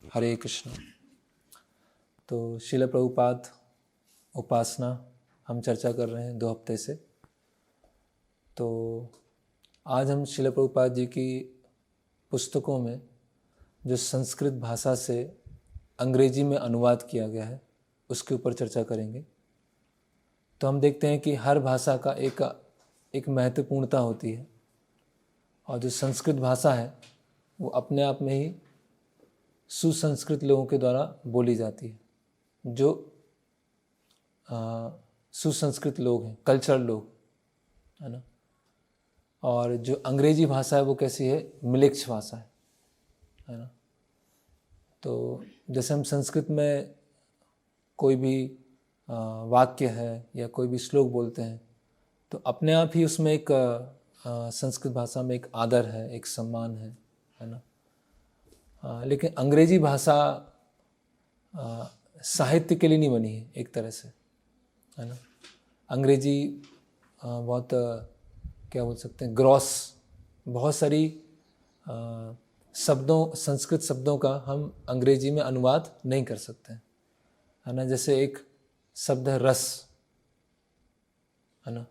हरे कृष्ण। तो श्रील प्रभुपाद उपासना हम चर्चा कर रहे हैं 2 हफ्ते से। तो आज हम श्रील प्रभुपाद जी की पुस्तकों में जो संस्कृत भाषा से अंग्रेजी में अनुवाद किया गया है उसके ऊपर चर्चा करेंगे। तो हम देखते हैं कि हर भाषा का एक महत्वपूर्णता होती है, और जो संस्कृत भाषा है वो अपने आप में ही सुसंस्कृत लोगों के द्वारा बोली जाती है। जो सुसंस्कृत लोग हैं, कल्चरल लोग, है ना। और जो अंग्रेजी भाषा है वो कैसी है, मिलेच्छ भाषा है ना। तो जैसे हम संस्कृत में कोई भी वाक्य है या कोई भी श्लोक बोलते हैं तो अपने आप ही उसमें एक संस्कृत भाषा में एक आदर है, एक सम्मान है ना। लेकिन अंग्रेजी भाषा साहित्य के लिए नहीं बनी है एक तरह से, है ना। अंग्रेजी बहुत क्या बोल सकते हैं, ग्रॉस, बहुत सारी संस्कृत शब्दों का हम अंग्रेजी में अनुवाद नहीं कर सकते हैं, है ना। जैसे एक शब्द है रस, है ना।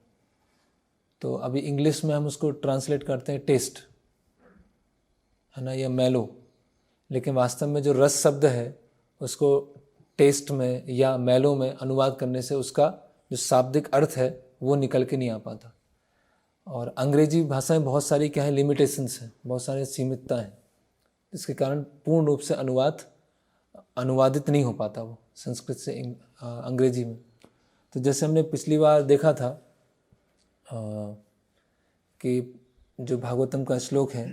तो अभी इंग्लिश में हम उसको ट्रांसलेट करते हैं टेस्ट, है ना, या मैलो। लेकिन वास्तव में जो रस शब्द है उसको टेस्ट में या मैलो में अनुवाद करने से उसका जो शाब्दिक अर्थ है वो निकल के नहीं आ पाता। और अंग्रेजी भाषा में बहुत सारी क्या है, लिमिटेशंस हैं, बहुत सारी सीमितता हैं, जिसके कारण पूर्ण रूप से अनुवादित नहीं हो पाता वो संस्कृत से अंग्रेजी में। तो जैसे हमने पिछली बार देखा था कि जो भागवतम का श्लोक है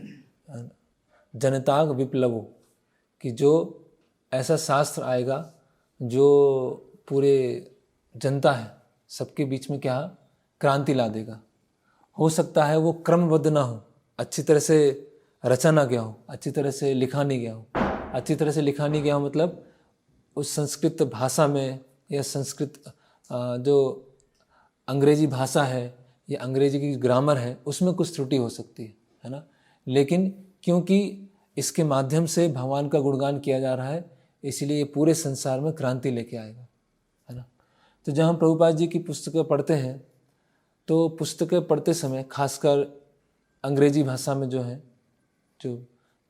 जनताग विप्लवो, कि जो ऐसा शास्त्र आएगा जो पूरे जनता है सबके बीच में क्या क्रांति ला देगा। हो सकता है वो क्रमबद्ध ना हो, अच्छी तरह से रचा ना गया हो, अच्छी तरह से लिखा नहीं गया हो। अच्छी तरह से लिखा नहीं गया हो मतलब उस संस्कृत भाषा में या संस्कृत जो अंग्रेजी भाषा है या अंग्रेजी की ग्रामर है उसमें कुछ त्रुटि हो सकती है ना। लेकिन क्योंकि इसके माध्यम से भगवान का गुणगान किया जा रहा है इसलिए ये पूरे संसार में क्रांति लेके आएगा, है ना। तो जब हम प्रभुपाद जी की पुस्तकें पढ़ते हैं तो पुस्तकें पढ़ते समय खासकर अंग्रेजी भाषा में जो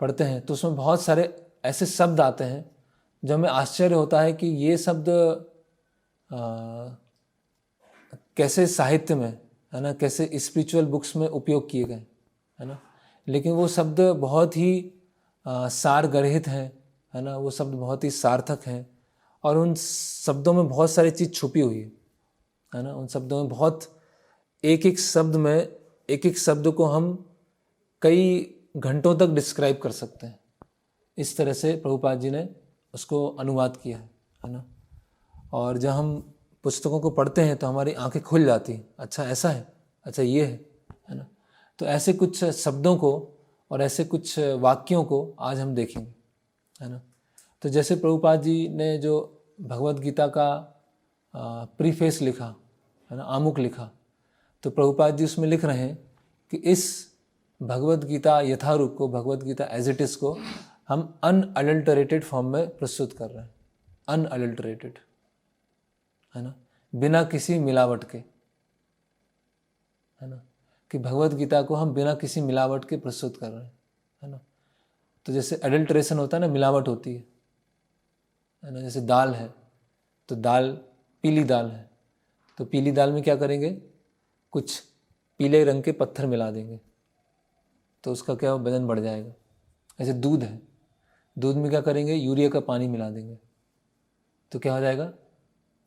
पढ़ते हैं तो उसमें बहुत सारे ऐसे शब्द आते हैं जो हमें आश्चर्य होता है कि ये शब्द कैसे साहित्य में, है ना, कैसे स्पिरिचुअल बुक्स में उपयोग किए गए, है ना। लेकिन वो शब्द बहुत ही सार गर्हित हैं, है ना। वो शब्द बहुत ही सार्थक हैं और उन शब्दों में बहुत सारी चीज़ छुपी हुई है ना। उन शब्दों में बहुत एक एक शब्द को हम कई घंटों तक डिस्क्राइब कर सकते हैं। इस तरह से प्रभुपाद जी ने उसको अनुवाद किया है ना। और जब हम पुस्तकों को पढ़ते हैं तो हमारी आंखें खुल जाती हैं, अच्छा ऐसा है, अच्छा ये है ना। तो ऐसे कुछ शब्दों को और ऐसे कुछ वाक्यों को आज हम देखेंगे, है ना। तो जैसे प्रभुपाद जी ने जो भगवद गीता का प्रीफेस लिखा, है ना, आमुख लिखा, तो प्रभुपाद जी उसमें लिख रहे हैं कि इस भगवद गीता यथारूप को, Bhagavad Gita as it is को हम अनअडल्टरेटेड फॉर्म में प्रस्तुत कर रहे हैं। अनअडल्टरेटेड, है ना, बिना किसी मिलावट के, है ना, कि भगवद गीता को हम बिना किसी मिलावट के प्रस्तुत कर रहे हैं, है ना। तो जैसे एडल्ट्रेशन होता है ना, मिलावट होती है ना। जैसे दाल है तो दाल, पीली दाल है तो पीली दाल में क्या करेंगे, कुछ पीले रंग के पत्थर मिला देंगे तो उसका क्या वजन बढ़ जाएगा। ऐसे दूध है, दूध में क्या करेंगे, यूरिया का पानी मिला देंगे तो क्या हो जाएगा,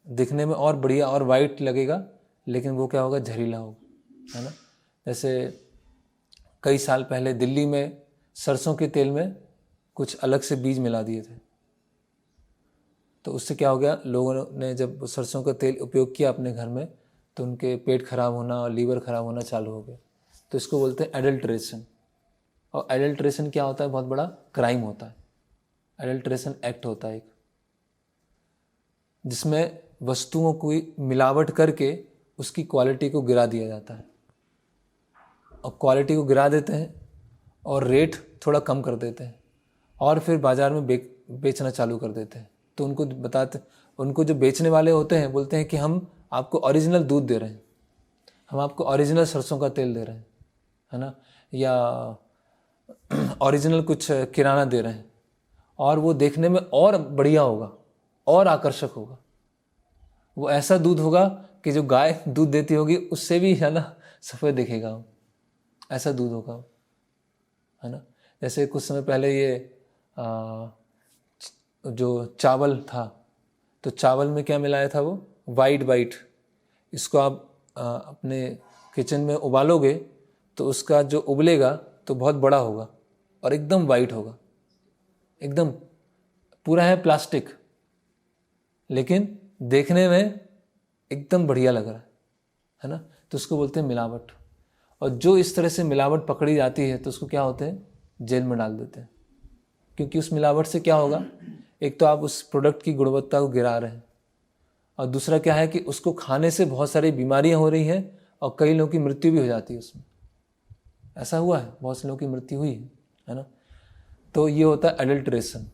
दिखने में और बढ़िया और वाइट लगेगा, लेकिन वो क्या होगा, जहरीला होगा, है ना। जैसे कई साल पहले दिल्ली में सरसों के तेल में कुछ अलग से बीज मिला दिए थे, तो उससे क्या हो गया, लोगों ने जब सरसों का तेल उपयोग किया अपने घर में तो उनके पेट खराब होना और लीवर खराब होना चालू हो गया। तो इसको बोलते हैं एडल्ट्रेशन। और एडल्ट्रेशन क्या होता है, बहुत बड़ा क्राइम होता है। एडल्ट्रेशन एक्ट होता है एक, जिसमें वस्तुओं को मिलावट करके उसकी क्वालिटी को गिरा दिया जाता है, और क्वालिटी को गिरा देते हैं और रेट थोड़ा कम कर देते हैं और फिर बाज़ार में बेचना चालू कर देते हैं। तो उनको जो बेचने वाले होते हैं बोलते हैं कि हम आपको ओरिजिनल दूध दे रहे हैं, हम आपको ओरिजिनल सरसों का तेल दे रहे हैं, है ना, या ओरिजिनल कुछ किराना दे रहे हैं, और वो देखने में और बढ़िया होगा और आकर्षक होगा। वो ऐसा दूध होगा कि जो गाय दूध देती होगी उससे भी, है ना, सफ़ेद दिखेगा वो, ऐसा दूध होगा, है ना। जैसे कुछ समय पहले ये जो चावल था, तो चावल में क्या मिलाया था, वो वाइट, इसको आप अपने किचन में उबालोगे तो उसका जो उबलेगा तो बहुत बड़ा होगा और एकदम वाइट होगा, एकदम पूरा है प्लास्टिक, लेकिन देखने में एकदम बढ़िया लग रहा है ना। तो उसको बोलते हैं मिलावट। और जो इस तरह से मिलावट पकड़ी जाती है तो उसको क्या होते हैं, जेल में डाल देते हैं। क्योंकि उस मिलावट से क्या होगा, एक तो आप उस प्रोडक्ट की गुणवत्ता को गिरा रहे हैं, और दूसरा क्या है कि उसको खाने से बहुत सारी बीमारियां हो रही हैं और कई लोगों की मृत्यु भी हो जाती है उसमें। ऐसा हुआ है, बहुत से लोगों की मृत्यु हुई है ना। तो ये होता है एडल्ट्रेशन।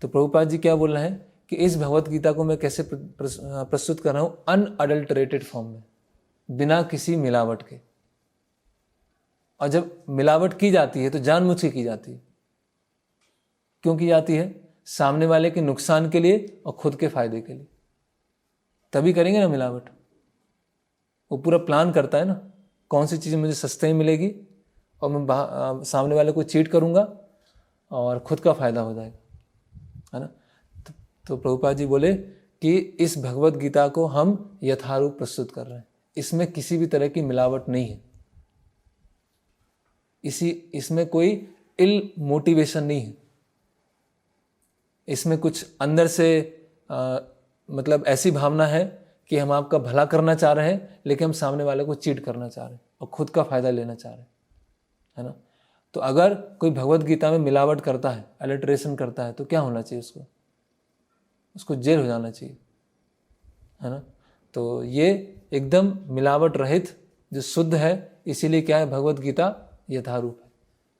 तो प्रभुपाद जी क्या बोल रहे हैं कि इस भगवत गीता को मैं कैसे प्रस्तुत कर रहा हूँ, अनअडल्टरेटेड फॉर्म में, बिना किसी मिलावट के। और जब मिलावट की जाती है तो जानबूझ के की जाती है। क्यों की जाती है? सामने वाले के नुकसान के लिए और खुद के फायदे के लिए, तभी करेंगे ना मिलावट। वो पूरा प्लान करता है ना, कौन सी चीज़ मुझे सस्ते में मिलेगी और मैं सामने वाले को चीट करूँगा और खुद का फायदा हो जाएगा, है ना। तो प्रभुपाद जी बोले कि इस भगवत गीता को हम यथारूप प्रस्तुत कर रहे हैं, इसमें किसी भी तरह की मिलावट नहीं है, इसमें कोई इल मोटिवेशन नहीं है, इसमें कुछ अंदर से मतलब ऐसी भावना है कि हम आपका भला करना चाह रहे हैं, लेकिन हम सामने वाले को चीट करना चाह रहे हैं और खुद का फायदा लेना चाह रहे हैं, है ना। तो अगर कोई भगवत गीता में मिलावट करता है, अल्टरेशन करता है, तो क्या होना चाहिए? उसको जेल हो जाना चाहिए, है ना। तो ये एकदम मिलावट रहित जो शुद्ध है, इसीलिए क्या है, भगवत गीता यथारूप है,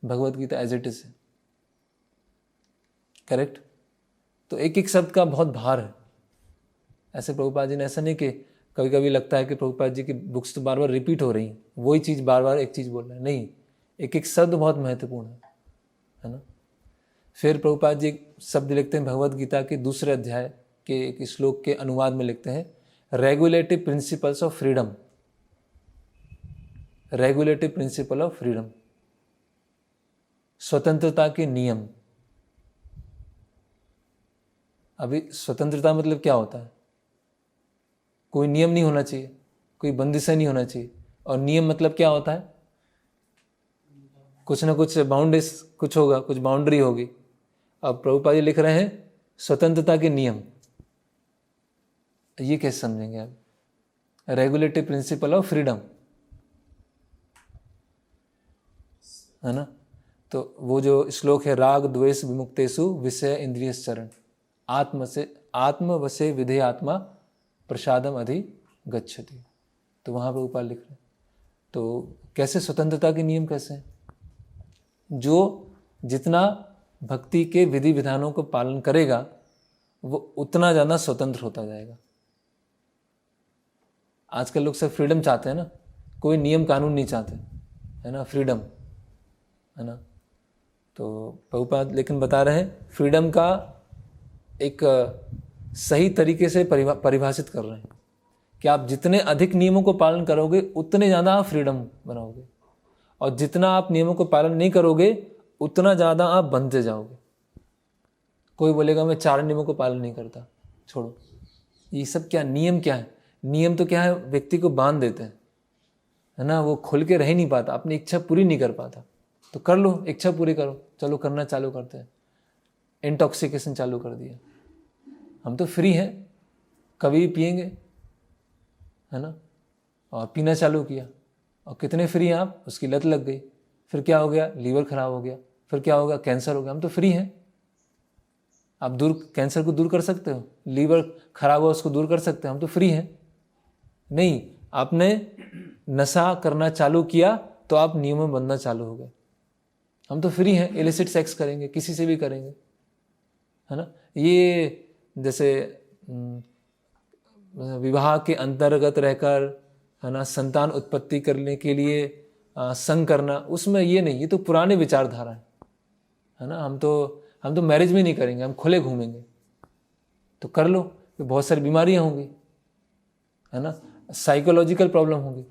Bhagavad Gita as it is है, करेक्ट। तो एक एक शब्द का बहुत भार है। ऐसे प्रभुपाद जी ने ऐसा नहीं कि कभी कभी लगता है कि प्रभुपाद जी की बुक्स तो बार बार रिपीट हो रही हैं, वही चीज़ बार बार एक चीज़ बोल रहे हैं, नहीं, एक एक शब्द बहुत महत्वपूर्ण है ना। फिर प्रभुपाद जी शब्द लिखते हैं भगवत गीता के दूसरे अध्याय के एक श्लोक के अनुवाद में, लिखते हैं regulative principles of freedom, regulative principle of freedom, स्वतंत्रता के नियम। अभी स्वतंत्रता मतलब क्या होता है? कोई नियम नहीं होना चाहिए, कोई बंदिशें नहीं होना चाहिए। और नियम मतलब क्या होता है? कुछ ना कुछ बाउंड्रीज, कुछ होगा, कुछ बाउंड्री होगी। अब प्रभुपाद जी लिख रहे हैं स्वतंत्रता के नियम, ये कैसे समझेंगे आप? रेगुलेटिव प्रिंसिपल ऑफ फ्रीडम, है ना। तो वो जो श्लोक है, राग द्वेष विमुक्तेषु विषय इंद्रिय चरण, आत्मवशे विधे आत्मा प्रसादम अधि गच्छति। तो वहाँ पर ऊपर लिख रहे हैं। तो कैसे स्वतंत्रता के नियम कैसे हैं? जो जितना भक्ति के विधि विधानों को पालन करेगा वो उतना ज़्यादा स्वतंत्र होता जाएगा। आजकल लोग सब फ्रीडम चाहते हैं ना, कोई नियम कानून नहीं चाहते, है ना, फ्रीडम, है ना। तो प्रभुपाद लेकिन बता रहे हैं फ्रीडम का एक सही तरीके से परिभाषित कर रहे हैं कि आप जितने अधिक नियमों को पालन करोगे उतने ज़्यादा आप फ्रीडम बनाओगे, और जितना आप नियमों को पालन नहीं करोगे उतना ज़्यादा आप बंधते जाओगे। कोई बोलेगा मैं 4 नियमों को पालन नहीं करता, छोड़ो, ये सब क्या नियम? क्या है नियम? तो क्या है, व्यक्ति को बांध देते हैं, है ना। वो खुल के रह ही नहीं पाता, अपनी इच्छा पूरी नहीं कर पाता। तो कर लो, इच्छा पूरी करो, चलो करना चालू करते हैं। इंटॉक्सिकेशन चालू कर दिया, हम तो फ्री हैं, कभी पिएंगे, है ना। और पीना चालू किया, और कितने फ्री हैं आप, उसकी लत लग गई, फिर क्या हो गया, लीवर खराब हो गया, फिर क्या हो गया, कैंसर हो गया। हम तो फ्री हैं, आप कैंसर को दूर कर सकते हो, लीवर खराब हुआ उसको दूर कर सकते हो, हम तो फ्री हैं। नहीं, आपने नशा करना चालू किया तो आप नियमों में बंधना चालू हो गए। हम तो फ्री हैं, इलिसिट सेक्स करेंगे, किसी से भी करेंगे, है ना। ये जैसे विवाह के अंतर्गत रहकर, है ना, संतान उत्पत्ति करने के लिए संग करना, उसमें ये नहीं, ये तो पुराने विचारधारा है ना। हम तो मैरिज में नहीं करेंगे, हम खुले घूमेंगे, तो कर लो, तो बहुत सारी बीमारियां होंगी, है ना, साइकोलॉजिकल प्रॉब्लम होगी।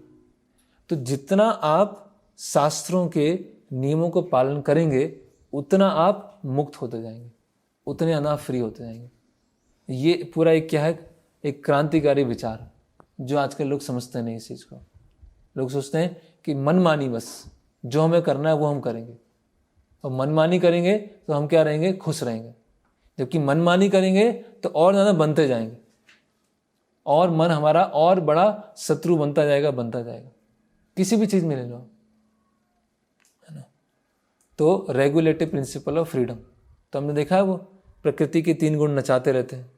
तो जितना आप शास्त्रों के नियमों को पालन करेंगे उतना आप मुक्त होते जाएंगे, उतने अनाप फ्री होते जाएंगे। ये पूरा एक क्या है, एक क्रांतिकारी विचार जो आजकल लोग समझते नहीं इस चीज़ को। लोग सोचते हैं कि मनमानी, बस जो हमें करना है वो हम करेंगे, और मनमानी करेंगे तो हम क्या रहेंगे, खुश रहेंगे। जबकि मनमानी करेंगे तो और ज़्यादा बनते जाएंगे, और मन हमारा और बड़ा शत्रु बनता जाएगा। किसी भी चीज़ में ले लो, है ना। तो रेगुलेटिव प्रिंसिपल ऑफ फ्रीडम, तो हमने देखा है वो प्रकृति के 3 गुण नचाते रहते हैं,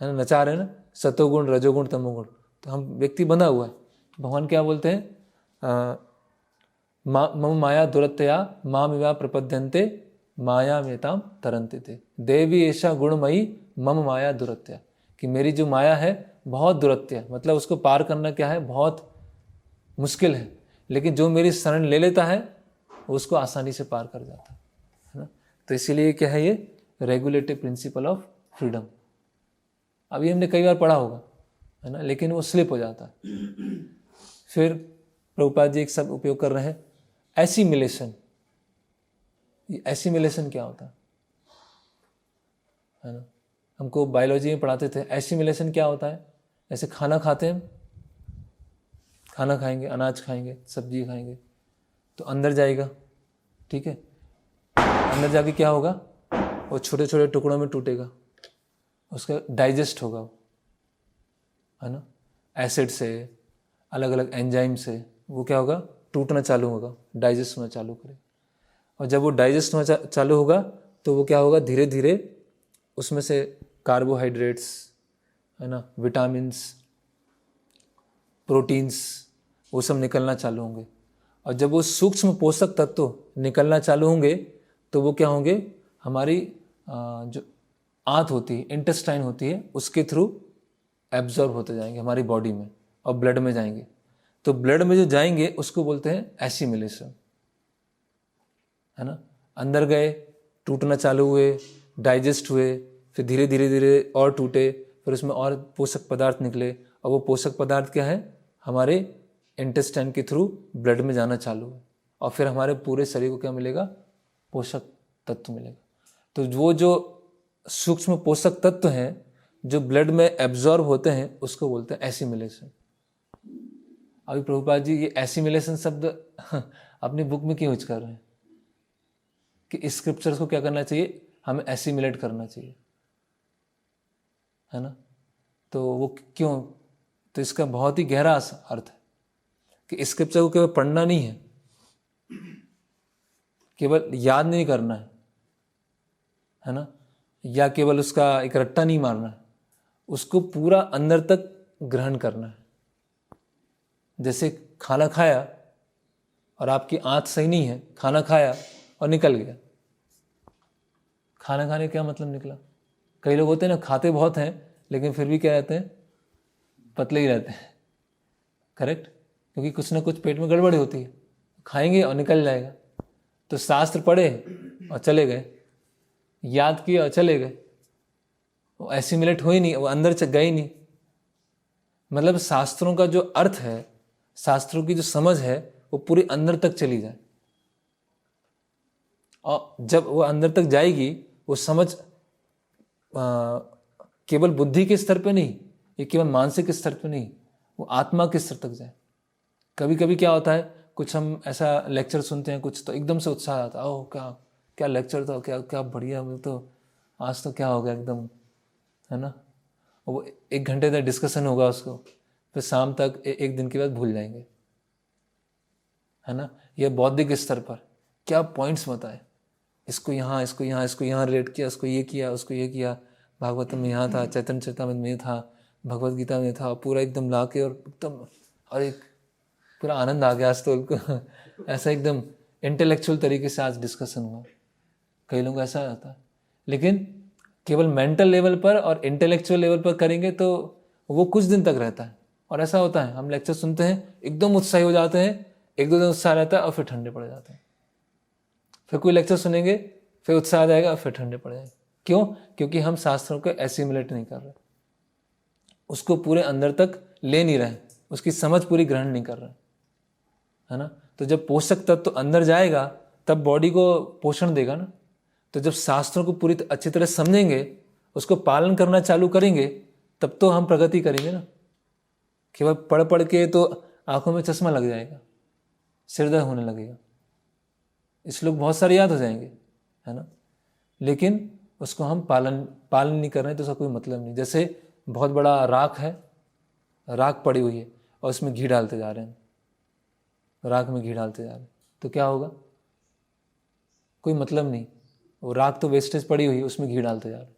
है ना, नचा रहे हैं ना, सतोगुण, रजोगुण, तमोगुण। तो हम व्यक्ति बंधा हुआ है। भगवान क्या बोलते हैं, मम माया दुरत्या मामिवा प्रपद्यन्ते माया मेताम तरन्ते थे देवी ऐसा गुणमयी मम माया दुरत्या, कि मेरी जो माया है बहुत दुरत्या, मतलब उसको पार करना क्या है, बहुत मुश्किल है, लेकिन जो मेरी शरण ले लेता है उसको आसानी से पार कर जाता है ना। तो इसीलिए क्या है, ये रेगुलेटिव प्रिंसिपल ऑफ फ्रीडम। अभी हमने कई बार पढ़ा होगा, है ना, लेकिन वो स्लिप हो जाता है। फिर प्रभुपाद जी एक शब्द उपयोग कर रहे हैं, एसिमिलेशन। ये एसिमिलेशन क्या होता है ना, हमको बायोलॉजी में पढ़ाते थे। एसिमिलेशन क्या होता है, ऐसे खाना खाते हैं, खाना खाएंगे, अनाज खाएंगे, सब्जी खाएंगे, तो अंदर जाएगा, ठीक है, अंदर जाके क्या होगा, वो छोटे छोटे टुकड़ों में टूटेगा, उसका डाइजेस्ट होगा, है ना, एसिड से, अलग अलग एंजाइम से वो क्या होगा, टूटना चालू होगा, डाइजेस्ट होना चालू करेगा। और जब वो डाइजेस्ट होना चालू होगा तो वो क्या होगा, धीरे धीरे उसमें से कार्बोहाइड्रेट्स, है ना, विटामिन्स, प्रोटीन्स, वो सब निकलना चालू होंगे। और जब वो सूक्ष्म पोषक तत्व निकलना चालू होंगे तो वो क्या होंगे, हमारी जो आंत होती है, इंटेस्टाइन होती है, उसके थ्रू एब्जॉर्ब होते जाएंगे हमारी बॉडी में और ब्लड में जाएंगे। तो ब्लड में जो जाएंगे उसको बोलते हैं एसिमिलेशन, है ना। अंदर गए, टूटना चालू हुए, डाइजेस्ट हुए, फिर धीरे धीरे धीरे और टूटे, फिर उसमें और पोषक पदार्थ निकले, और वो पोषक पदार्थ क्या है, हमारे इंटेस्टाइन के थ्रू ब्लड में जाना चालू है, और फिर हमारे पूरे शरीर को क्या मिलेगा, पोषक तत्व मिलेगा। तो वो जो सूक्ष्म पोषक तत्व हैं जो ब्लड में एब्जॉर्ब होते हैं उसको बोलते हैं एसिमिलेशन। अभी प्रभुपाद जी ये एसिमिलेशन शब्द अपनी बुक में क्यों यूज कर रहे हैं, कि इस स्क्रिप्चर्स को क्या करना चाहिए, हमें एसिमिलेट करना चाहिए, है ना। तो वो क्यों, तो इसका बहुत ही गहरा अर्थ है कि स्क्रिप्चर को केवल पढ़ना नहीं है, केवल याद नहीं करना है ना, या केवल उसका एक रट्टा नहीं मारना है, उसको पूरा अंदर तक ग्रहण करना है। जैसे खाना खाया और आपकी आंत सही नहीं है, खाना खाया और निकल गया। खाना खाने का क्या मतलब निकला, कई लोग होते हैं ना, खाते बहुत हैं लेकिन फिर भी क्या रहते हैं, पतले ही रहते हैं, करेक्ट, क्योंकि कुछ ना कुछ पेट में गड़बड़ी होती है, खाएंगे और निकल जाएगा। तो शास्त्र पढ़े और चले गए, याद किया और चले गए, वो एसिमिलेट हो ही नहीं, वो अंदर गए ही नहीं। मतलब शास्त्रों का जो अर्थ है, शास्त्रों की जो समझ है, वो पूरी अंदर तक चली जाए, और जब वो अंदर तक जाएगी वो समझ केवल बुद्धि के स्तर पे नहीं, ये केवल मानसिक स्तर पे नहीं, वो आत्मा के स्तर तक जाए। कभी कभी क्या होता है, कुछ हम ऐसा लेक्चर सुनते हैं कुछ, तो एकदम से उत्साह आता है, ओह क्या क्या लेक्चर था, क्या क्या बढ़िया, तो आज तो क्या हो गया एकदम, है ना। वो 1 घंटे तक डिस्कशन होगा उसको, फिर शाम तक एक दिन के बाद भूल जाएंगे, है ना। यह बौद्धिक स्तर पर क्या पॉइंट्स बताए, इसको यहाँ, इसको यहाँ, इसको यहाँ रिलेट किया, इसको ये किया, उसको ये किया, भागवतम में यहाँ था, चैतन्य चरितामृत में था, भगवत गीता में था, पूरा एकदम ला के, और एकदम, और एक पूरा आनंद आ गया आज तो उनको ऐसा एकदम इंटेलेक्चुअल तरीके से आज डिस्कशन हुआ। कई लोग ऐसा आता है, लेकिन केवल मेंटल लेवल पर और इंटेलेक्चुअल लेवल पर करेंगे तो वो कुछ दिन तक रहता है। और ऐसा होता है, हम लेक्चर सुनते हैं, एकदम उत्साही हो जाते हैं, एक दो दिन उत्साह रहता है और फिर ठंडे पड़ जाते हैं। फिर कोई लेक्चर सुनेंगे, फिर उत्साह आ जाएगा और फिर ठंडे पड़ जाएंगे। क्यों? क्योंकि हम शास्त्रों को एसिमुलेट नहीं कर रहे, उसको पूरे अंदर तक ले नहीं रहे, उसकी समझ पूरी ग्रहण नहीं कर रहे, है ना। तो जब पोषक तत्व तो अंदर जाएगा तब बॉडी को पोषण देगा ना। तो जब शास्त्रों को पूरी अच्छी तरह समझेंगे, उसको पालन करना चालू करेंगे, तब तो हम प्रगति करेंगे ना। केवल पढ़ पढ़ के तो आंखों में चश्मा लग जाएगा, सिर दर्द होने लगेगा, श्लोक बहुत सारे याद हो जाएंगे, है ना, लेकिन उसको हम पालन नहीं कर रहे हैं तो उसका कोई मतलब नहीं। जैसे बहुत बड़ा राख है, राख पड़ी हुई है और उसमें घी डालते जा रहे हैं, राख में घी डालते जा रहे हैं, तो क्या होगा? कोई मतलब नहीं। वो राख तो वेस्टेज पड़ी हुई है, उसमें घी डालते जा रहे हैं,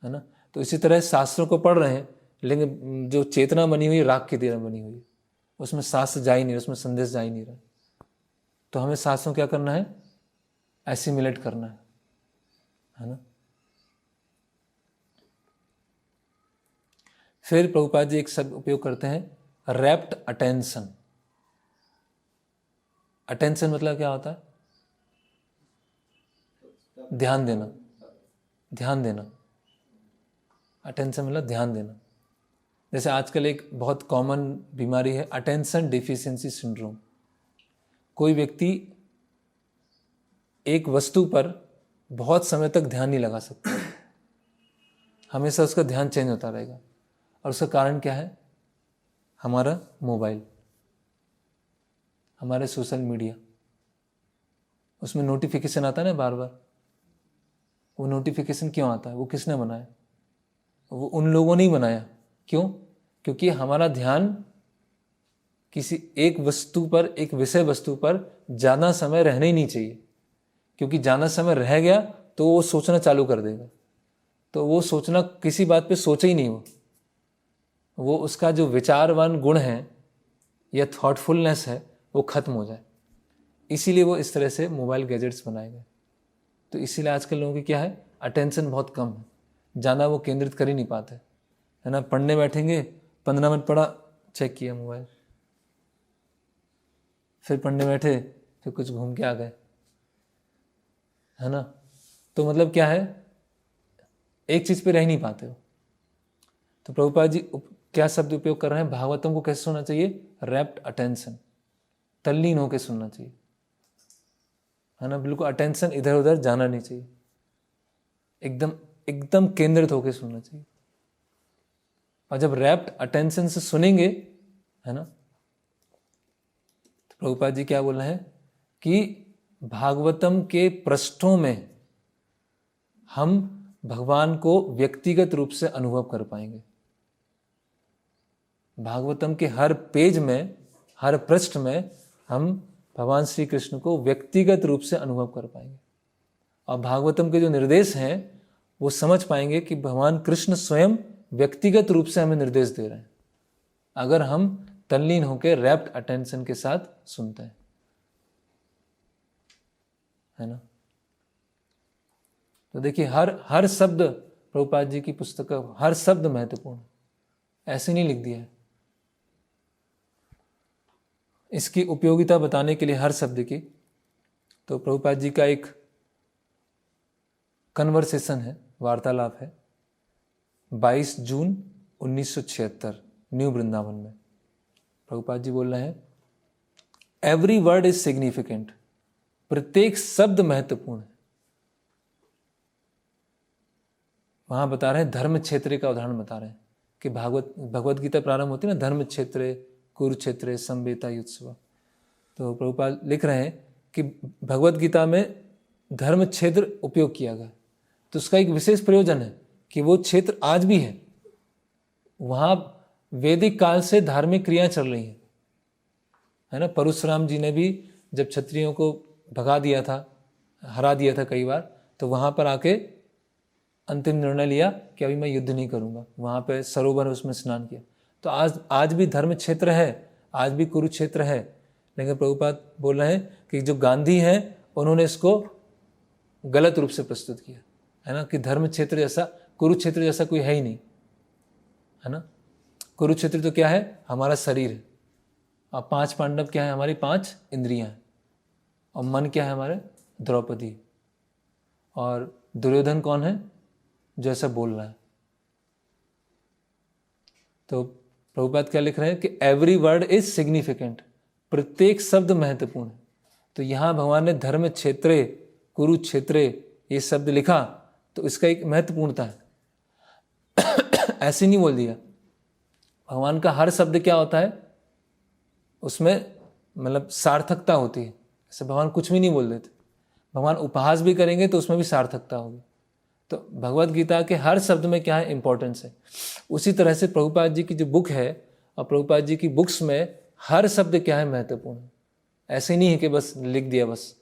है ना। तो इसी तरह शास्त्रों को पढ़ रहे हैं, लेकिन जो चेतना बनी हुई है राख की तरह बनी हुई है, उसमें शास्त्र जा ही नहीं रहा, उसमें संदेश जा ही नहीं रहा। तो हमें शास्त्रों क्या करना है? एसिमिलेट करना है ना। फिर प्रभुपाद जी एक शब्द उपयोग करते हैं, रैप्ट अटेंशन। अटेंशन मतलब क्या होता है? ध्यान देना, ध्यान देना। अटेंशन मतलब ध्यान देना। जैसे आजकल एक बहुत कॉमन बीमारी है अटेंशन डिफिशिएंसी सिंड्रोम। कोई व्यक्ति एक वस्तु पर बहुत समय तक ध्यान नहीं लगा सकता, हमेशा उसका ध्यान चेंज होता रहेगा। और उसका कारण क्या है? हमारा मोबाइल, हमारे सोशल मीडिया, उसमें नोटिफिकेशन आता है ना बार बार। वो नोटिफिकेशन क्यों आता है? वो किसने बनाया? वो उन लोगों ने ही बनाया। क्यों? क्योंकि हमारा ध्यान किसी एक वस्तु पर, एक विषय वस्तु पर ज़्यादा समय रहना ही नहीं चाहिए, क्योंकि ज़्यादा समय रह गया तो वो सोचना चालू कर देगा। तो वो सोचना, किसी बात पे सोचे ही नहीं, वो उसका जो विचारवान गुण है या थॉटफुलनेस है वो खत्म हो जाए। इसीलिए वो इस तरह से मोबाइल गैजेट्स बनाए गए। तो इसीलिए आजकल लोगों की क्या है? अटेंशन बहुत कम है, ज़्यादा वो केंद्रित कर ही नहीं पाते, है ना। पढ़ने बैठेंगे, 15 मिनट पढ़ा, चेक किया मोबाइल, फिर पढ़ने बैठे, फिर कुछ घूम के आ गए, है ना। तो मतलब क्या है? एक चीज़ पे रह नहीं पाते हो। तो प्रभुपाद जी क्या शब्द उपयोग कर रहे हैं? भागवतम को कैसे सुनना चाहिए? रैप्ट अटेंशन, तल्लीन होकर सुनना चाहिए, है ना। बिल्कुल अटेंशन इधर उधर जाना नहीं चाहिए, एकदम एकदम केंद्रित होकर सुनना चाहिए। और जब रैप्ट अटेंशन से सुनेंगे, है ना, तो प्रभुपाद जी क्या बोल रहे हैं कि भागवतम के पृष्ठों में हम भगवान को व्यक्तिगत रूप से अनुभव कर पाएंगे। भागवतम के हर पेज में, हर पृष्ठ में हम भगवान श्री कृष्ण को व्यक्तिगत रूप से अनुभव कर पाएंगे। और भागवतम के जो निर्देश हैं वो समझ पाएंगे कि भगवान कृष्ण स्वयं व्यक्तिगत रूप से हमें निर्देश दे रहे हैं, अगर हम तल्लीन होकर रैप्ट अटेंशन के साथ सुनते हैं, है ना। तो देखिए हर शब्द प्रभुपाद जी की पुस्तक का हर शब्द महत्वपूर्ण, ऐसे नहीं लिख दिया है। इसकी उपयोगिता बताने के लिए हर शब्द की, तो प्रभुपाद जी का एक कन्वर्सेशन है, वार्तालाप है, 22 जून 1976 न्यू वृंदावन में। प्रभुपाद जी बोल रहे हैं, एवरी वर्ड इज सिग्निफिकेंट, प्रत्येक शब्द महत्वपूर्ण है। वहां बता रहे हैं धर्म क्षेत्र का उदाहरण बता रहे हैं कि भगवत गीता प्रारंभ होती है ना, धर्म क्षेत्र कुरुक्षेत्र संवेता युत्सव। तो प्रभुपाद लिख रहे हैं कि भगवत गीता में धर्म क्षेत्र उपयोग किया गया, तो उसका एक विशेष प्रयोजन है कि वो क्षेत्र आज भी है, वहाँ वैदिक काल से धार्मिक क्रियाएं चल रही हैं, है ना। परशुराम जी ने भी जब क्षत्रियों को भगा दिया था, हरा दिया था कई बार, तो वहाँ पर आके अंतिम निर्णय लिया कि अभी मैं युद्ध नहीं करूँगा, वहाँ पे सरोवर उसमें स्नान किया। तो आज भी धर्म क्षेत्र है, आज भी कुरुक्षेत्र है। लेकिन प्रभुपाद बोल रहे हैं कि जो गांधी हैं उन्होंने इसको गलत रूप से प्रस्तुत किया, है ना, कि धर्म क्षेत्र जैसा, कुरुक्षेत्र जैसा कोई है ही नहीं, है ना। कुरुक्षेत्र तो क्या है, हमारा शरीर है, और 5 पांडव क्या है, हमारी 5 इंद्रियां हैं, और मन क्या है हमारे, द्रौपदी, और दुर्योधन कौन है, जो ऐसा बोल रहा है। तो प्रभुपाद क्या लिख रहे हैं कि एवरी वर्ड इज सिग्निफिकेंट, प्रत्येक शब्द महत्वपूर्ण है। तो यहाँ भगवान ने धर्म क्षेत्रे, कुरुक्षेत्रे ये शब्द लिखा, तो इसका एक महत्वपूर्णता है। ऐसे नहीं बोल दिया, भगवान का हर शब्द क्या होता है, उसमें मतलब सार्थकता होती है। ऐसे भगवान कुछ भी नहीं बोल देते, भगवान उपहास भी करेंगे तो उसमें भी सार्थकता होगी। तो भगवत गीता के हर शब्द में क्या है, इंपॉर्टेंस है। उसी तरह से प्रभुपाद जी की जो बुक है, और प्रभुपाद जी की बुक्स में हर शब्द क्या है, महत्वपूर्ण है। ऐसे नहीं है कि बस लिख दिया बस,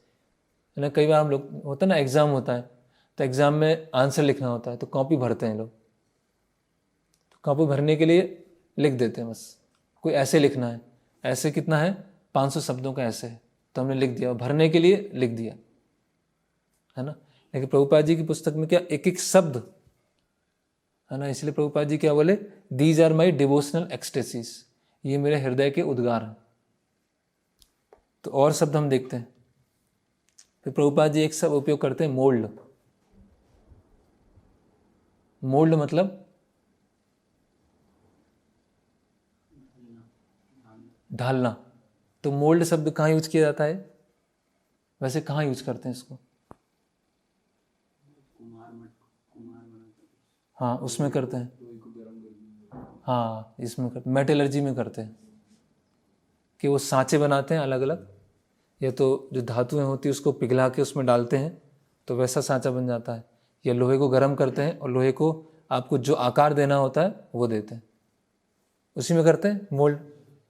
है ना। कई बार हम लोग होता है ना, एग्जाम होता है तो एग्जाम में आंसर लिखना होता है, तो कॉपी भरते हैं लोग, तो कॉपी भरने के लिए लिख देते हैं बस, कोई ऐसे लिखना है, ऐसे कितना है, 500 शब्दों का ऐसे है, तो हमने लिख दिया, भरने के लिए लिख दिया, है ना। लेकिन प्रभुपाद जी की पुस्तक में क्या, एक एक शब्द, है ना। इसलिए प्रभुपाद जी क्या बोले, these are my devotional ecstasies, ये मेरे हृदय के उद्गार हैं। तो और शब्द हम देखते हैं, फिर प्रभुपाद जी एक शब्द उपयोग करते हैं, मोल्ड। मोल्ड मतलब ढालना। तो मोल्ड शब्द कहाँ यूज किया जाता है, वैसे कहाँ यूज करते हैं इसको, हाँ उसमें करते हैं, हाँ इसमें करते, मेटलर्जी में करते हैं, कि वो सांचे बनाते हैं अलग अलग, या तो जो धातुएं होती है उसको पिघला के उसमें डालते हैं तो वैसा सांचा बन जाता है, या लोहे को गर्म करते हैं और लोहे को आपको जो आकार देना होता है वो देते हैं, उसी में करते हैं मोल्ड,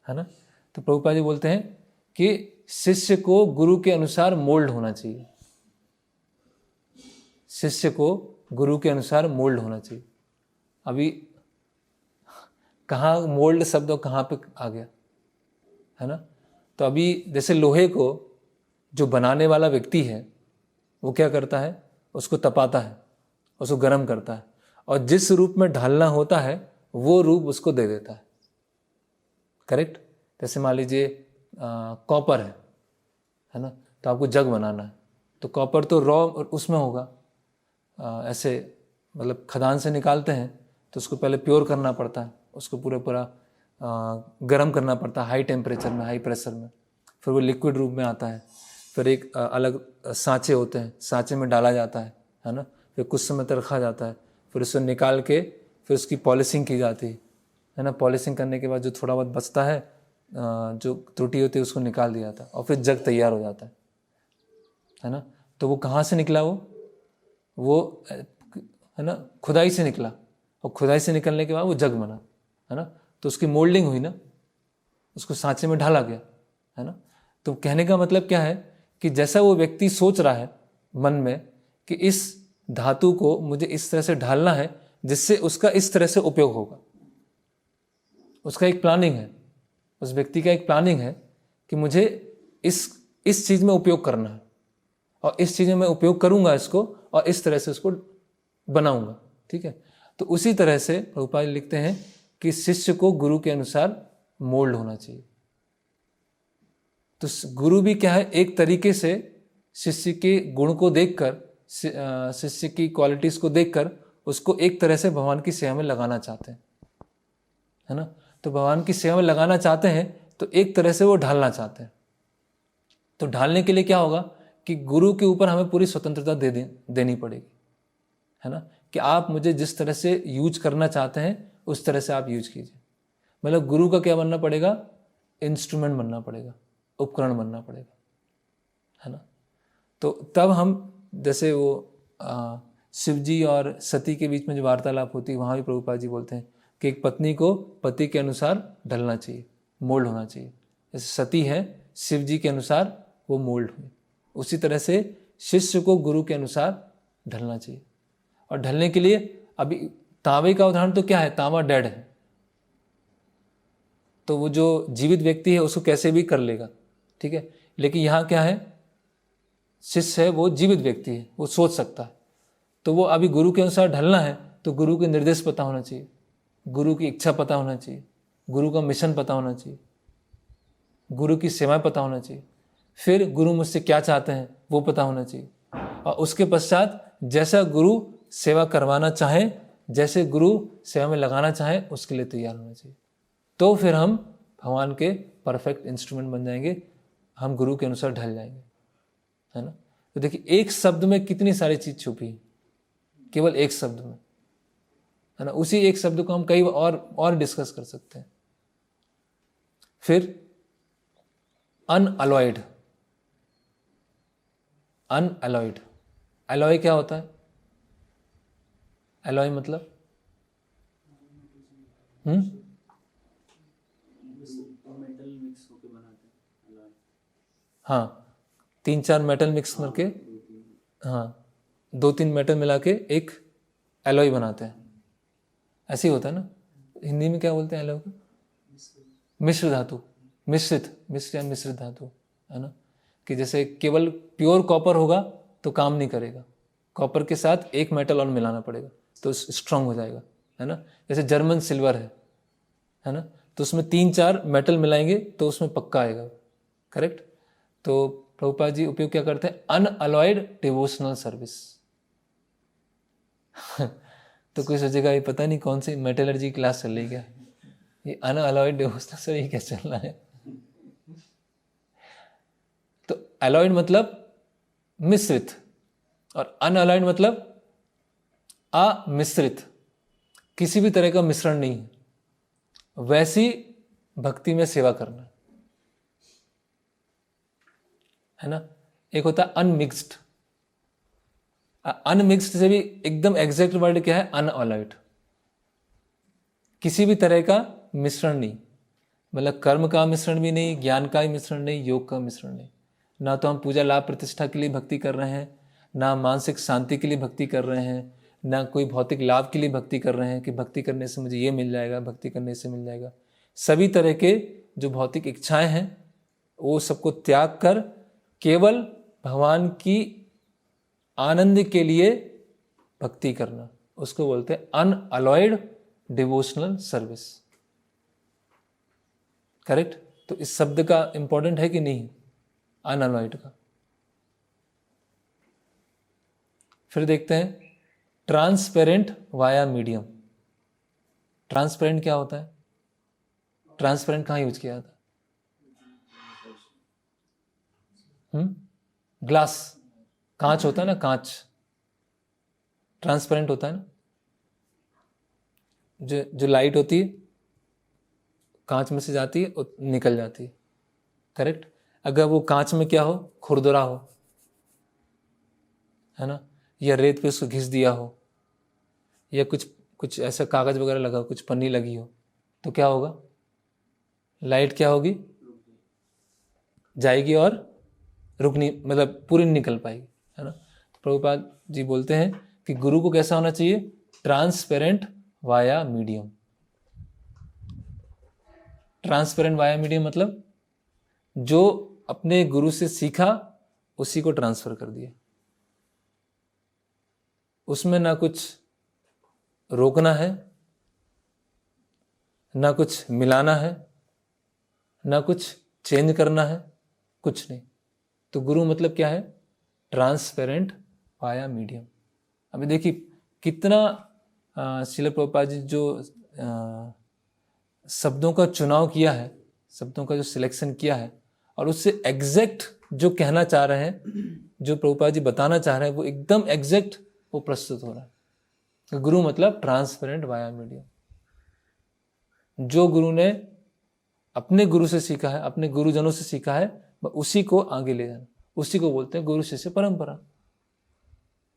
है ना। तो प्रभुपाद जी बोलते हैं कि शिष्य को गुरु के अनुसार मोल्ड होना चाहिए, शिष्य को गुरु के अनुसार मोल्ड होना चाहिए। अभी कहाँ मोल्ड शब्द कहाँ पे आ गया, है ना। तो अभी जैसे लोहे को जो बनाने वाला व्यक्ति है वो क्या करता है, उसको तपाता है, उसको गर्म करता है, और जिस रूप में ढालना होता है वो रूप उसको दे देता है, करेक्ट। जैसे मान लीजिए कॉपर है ना, तो आपको जग बनाना है, तो कॉपर तो रॉ उसमें होगा, ऐसे मतलब खदान से निकालते हैं तो उसको पहले प्योर करना पड़ता है, उसको पूरा गर्म करना पड़ता है हाई टेम्परेचर में, हाई प्रेशर में, फिर वो लिक्विड रूप में आता है, फिर एक अलग सांचे होते हैं, सांचे में डाला जाता है ना, फिर कुछ समय तक रखा जाता है, फिर उसको निकाल के फिर उसकी पॉलिशिंग की जाती है ना। पॉलिशिंग करने के बाद जो थोड़ा बहुत बचता है, जो त्रुटि होती है उसको निकाल दिया जाता है, और फिर जग तैयार हो जाता है ना। तो वो कहाँ से निकला, वो है ना खुदाई से निकला, और खुदाई से निकलने के बाद वो जग बना, है ना। तो उसकी मोल्डिंग हुई ना, उसको सांचे में ढाला गया, है ना। तो कहने का मतलब क्या है कि जैसा वो व्यक्ति सोच रहा है मन में कि इस धातु को मुझे इस तरह से ढालना है जिससे उसका इस तरह से उपयोग होगा, उसका एक प्लानिंग है, उस व्यक्ति का एक प्लानिंग है कि मुझे इस चीज में उपयोग करना है, और इस चीज में मैं उपयोग करूंगा इसको, और इस तरह से उसको बनाऊंगा, ठीक है। तो उसी तरह से प्रभुपाद लिखते हैं कि शिष्य को गुरु के अनुसार मोल्ड होना चाहिए। तो गुरु भी क्या है, एक तरीके से शिष्य के गुण को देखकर, शिष्य की क्वालिटीज को देखकर उसको एक तरह से भगवान की सेवा में लगाना चाहते हैं, है ना। तो भगवान की सेवा में लगाना चाहते हैं तो एक तरह से वो ढालना चाहते हैं। तो ढालने के लिए क्या होगा कि गुरु के ऊपर हमें पूरी स्वतंत्रता देनी पड़ेगी, है ना, कि आप मुझे जिस तरह से यूज करना चाहते हैं उस तरह से आप यूज कीजिए। मतलब गुरु का क्या बनना पड़ेगा, इंस्ट्रूमेंट बनना पड़ेगा, उपकरण बनना पड़ेगा, है ना। तो तब हम जैसे वो शिव जी और सती के बीच में जो वार्तालाप होती है, वहाँ भी प्रभुपाद जी बोलते हैं कि एक पत्नी को पति के अनुसार ढलना चाहिए, मोल्ड होना चाहिए। जैसे सती है शिव जी के अनुसार वो मोल्ड हुई, उसी तरह से शिष्य को गुरु के अनुसार ढलना चाहिए। और ढलने के लिए अभी तांबे का उदाहरण तो क्या है, तांबा डेड है, तो वो जो जीवित व्यक्ति है उसको कैसे भी कर लेगा, ठीक है। लेकिन यहाँ क्या है, शिष्य है वो जीवित व्यक्ति है, वो सोच सकता है, तो वो अभी गुरु के अनुसार ढलना है तो गुरु के निर्देश पता होना चाहिए, गुरु की इच्छा पता होना चाहिए, गुरु का मिशन पता होना चाहिए, गुरु की सेवाएं पता होना चाहिए, फिर गुरु मुझसे क्या चाहते हैं वो पता होना चाहिए, और उसके पश्चात जैसा गुरु सेवा करवाना चाहे, जैसे गुरु सेवा में लगाना चाहे, उसके लिए तैयार होना चाहिए। तो फिर हम भगवान के परफेक्ट इंस्ट्रूमेंट बन जाएंगे, हम गुरु के अनुसार ढल जाएंगे, है ना। तो देखिए एक शब्द में कितनी सारी चीज छुपी है, केवल एक शब्द में, है ना। उसी एक शब्द को हम कई और डिस्कस कर सकते हैं। फिर अनअलॉयड, अनअलॉयड, अलॉय क्या होता है? अलॉय मतलब हाँ, 3-4 मेटल मिक्स करके, हाँ 2-3 मेटल मिला के एक एलॉय बनाते हैं, ऐसे ही होता है ना। हिंदी में क्या बोलते हैं एलॉय को? मिश्र धातु, मिश्र या मिश्रित धातु, है ना। कि जैसे केवल प्योर कॉपर होगा तो काम नहीं करेगा, कॉपर के साथ एक मेटल और मिलाना पड़ेगा तो स्ट्रांग हो जाएगा, है ना। जैसे जर्मन सिल्वर है ना, तो उसमें 3-4 मेटल मिलाएंगे तो उसमें पक्का आएगा, करेक्ट। तो प्रभुपाद जी उपयोग क्या करते हैं? Unalloyed devotional service. तो कोई सोचेगा ये पता नहीं कौन सी मेटलर्जी क्लास चल रही क्या, ये अनअलॉयड डिवोशनल सर्विस क्या चल रहा है। तो अलॉयड मतलब मिश्रित और अनअलॉयड मतलब अमिश्रित, किसी भी तरह का मिश्रण नहीं है, वैसी भक्ति में सेवा करना, है ना। एक होता है अनमिक्स्ड, अनमिक्स्ड से भी एकदम एग्जैक्ट वर्ड क्या है? अनअलॉयड, किसी भी तरह का मिश्रण नहीं, मतलब कर्म का मिश्रण भी नहीं, ज्ञान का मिश्रण नहीं, योग का मिश्रण नहीं। ना तो हम पूजा लाभ प्रतिष्ठा के लिए भक्ति कर रहे हैं, ना मानसिक शांति के लिए भक्ति कर रहे हैं, ना कोई भौतिक लाभ के लिए भक्ति कर रहे हैं कि भक्ति करने से मुझे ये मिल जाएगा, भक्ति करने से मिल जाएगा। सभी तरह के जो भौतिक इच्छाएं हैं वो सबको त्याग कर केवल भगवान की आनंद के लिए भक्ति करना, उसको बोलते हैं अनअलॉयड डिवोशनल सर्विस, करेक्ट। तो इस शब्द का इंपॉर्टेंट है कि नहीं, अनअलॉयड का। फिर देखते हैं ट्रांसपेरेंट वाया मीडियम। ट्रांसपेरेंट क्या होता है? ट्रांसपेरेंट कहाँ यूज किया था? ग्लास, कांच होता है ना, कांच ट्रांसपेरेंट होता है ना। जो लाइट होती है कांच में से जाती है और निकल जाती है, करेक्ट। अगर वो कांच में क्या हो? खुरदुरा हो, है ना, या रेत पे उसको घिस दिया हो, या कुछ ऐसा कागज वगैरह लगा हो, कुछ पन्नी लगी हो, तो क्या होगा? लाइट क्या होगी? जाएगी और रुक नहीं, मतलब पूरी नहीं निकल पाएगी, है ना। तो प्रभुपाद जी बोलते हैं कि गुरु को कैसा होना चाहिए? Transparent via medium. Transparent via medium मतलब जो अपने गुरु से सीखा उसी को ट्रांसफर कर दिया, उसमें ना कुछ रोकना है, ना कुछ मिलाना है, ना कुछ चेंज करना है, कुछ नहीं। तो गुरु मतलब क्या है? Transparent via medium. अभी देखिए कितना श्रील प्रभुपाद जी जो शब्दों का चुनाव किया है, शब्दों का जो सिलेक्शन किया है, और उससे एग्जैक्ट जो कहना चाह रहे हैं, जो प्रभुपाद जी बताना चाह रहे हैं, वो एकदम एग्जैक्ट वो प्रस्तुत हो रहा है। तो गुरु मतलब ट्रांसपेरेंट वाया मीडियम। जो गुरु ने अपने गुरु से सीखा है, अपने गुरुजनों से सीखा है, उसी को आगे ले जाना, उसी को बोलते हैं गुरु शिष्य परंपरा।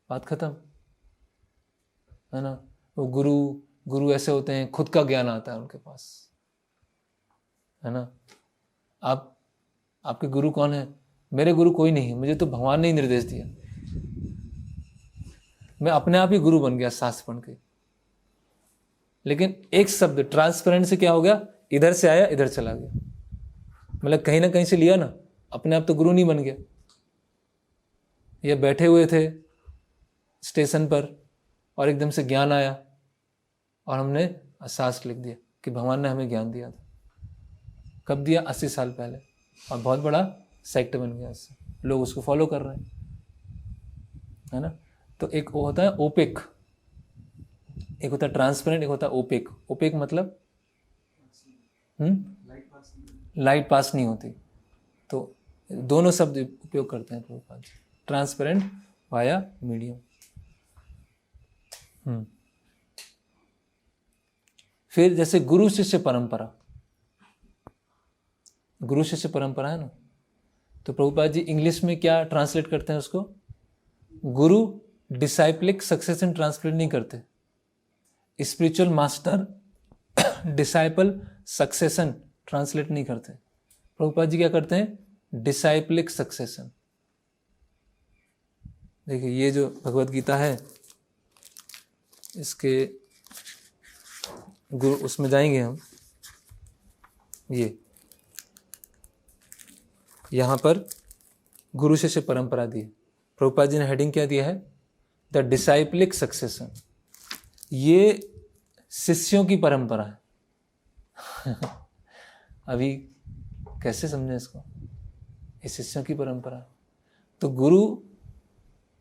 बात खत्म, है ना। वो गुरु ऐसे होते हैं, खुद का ज्ञान आता है उनके पास, है ना। आपके गुरु कौन है? मेरे गुरु कोई नहीं है, मुझे तो भगवान ने ही निर्देश दिया, मैं अपने आप ही गुरु बन गया शास्त्र पढ़ के। लेकिन एक शब्द ट्रांसपेरेंट से क्या हो गया? इधर से आया इधर चला गया, मतलब कहीं ना कहीं से लिया ना, अपने आप तो गुरु नहीं बन गया। ये बैठे हुए थे, स्टेशन पर और एकदम से ज्ञान आया और हमने शास्त्र लिख दिया कि भगवान ने हमें ज्ञान दिया था। कब दिया? 80 साल पहले। और बहुत बड़ा सेक्ट बन गया इससे, लोग उसको फॉलो कर रहे हैं, है ना। तो एक वो होता है ओपेक, एक होता है ट्रांसपेरेंट, एक होता है ओपेक। ओपेक मतलब लाइट पास नहीं होती। तो दोनों शब्द उपयोग करते हैं Prabhupada ji, transparent via medium. फिर जैसे गुरु शिष्य परंपरा, गुरु शिष्य परंपरा है ना, तो प्रभुपाद जी इंग्लिश में क्या ट्रांसलेट करते हैं उसको? गुरु डिसाइपलिक सक्सेशन ट्रांसलेट नहीं करते, spiritual master disciple succession translate नहीं करते। प्रभुपाद जी क्या करते हैं? डिसाइपलिक सक्सेशन। देखिए ये जो भगवत गीता है, इसके गुरु उसमें जाएंगे हम, ये यहाँ पर गुरु शिष्य परंपरा दी है। प्रभुपाद जी ने हेडिंग क्या दिया है? The disciplic succession. ये शिष्यों की परंपरा है। अभी कैसे समझें इसको? ये शिष्यों की परंपरा। तो गुरु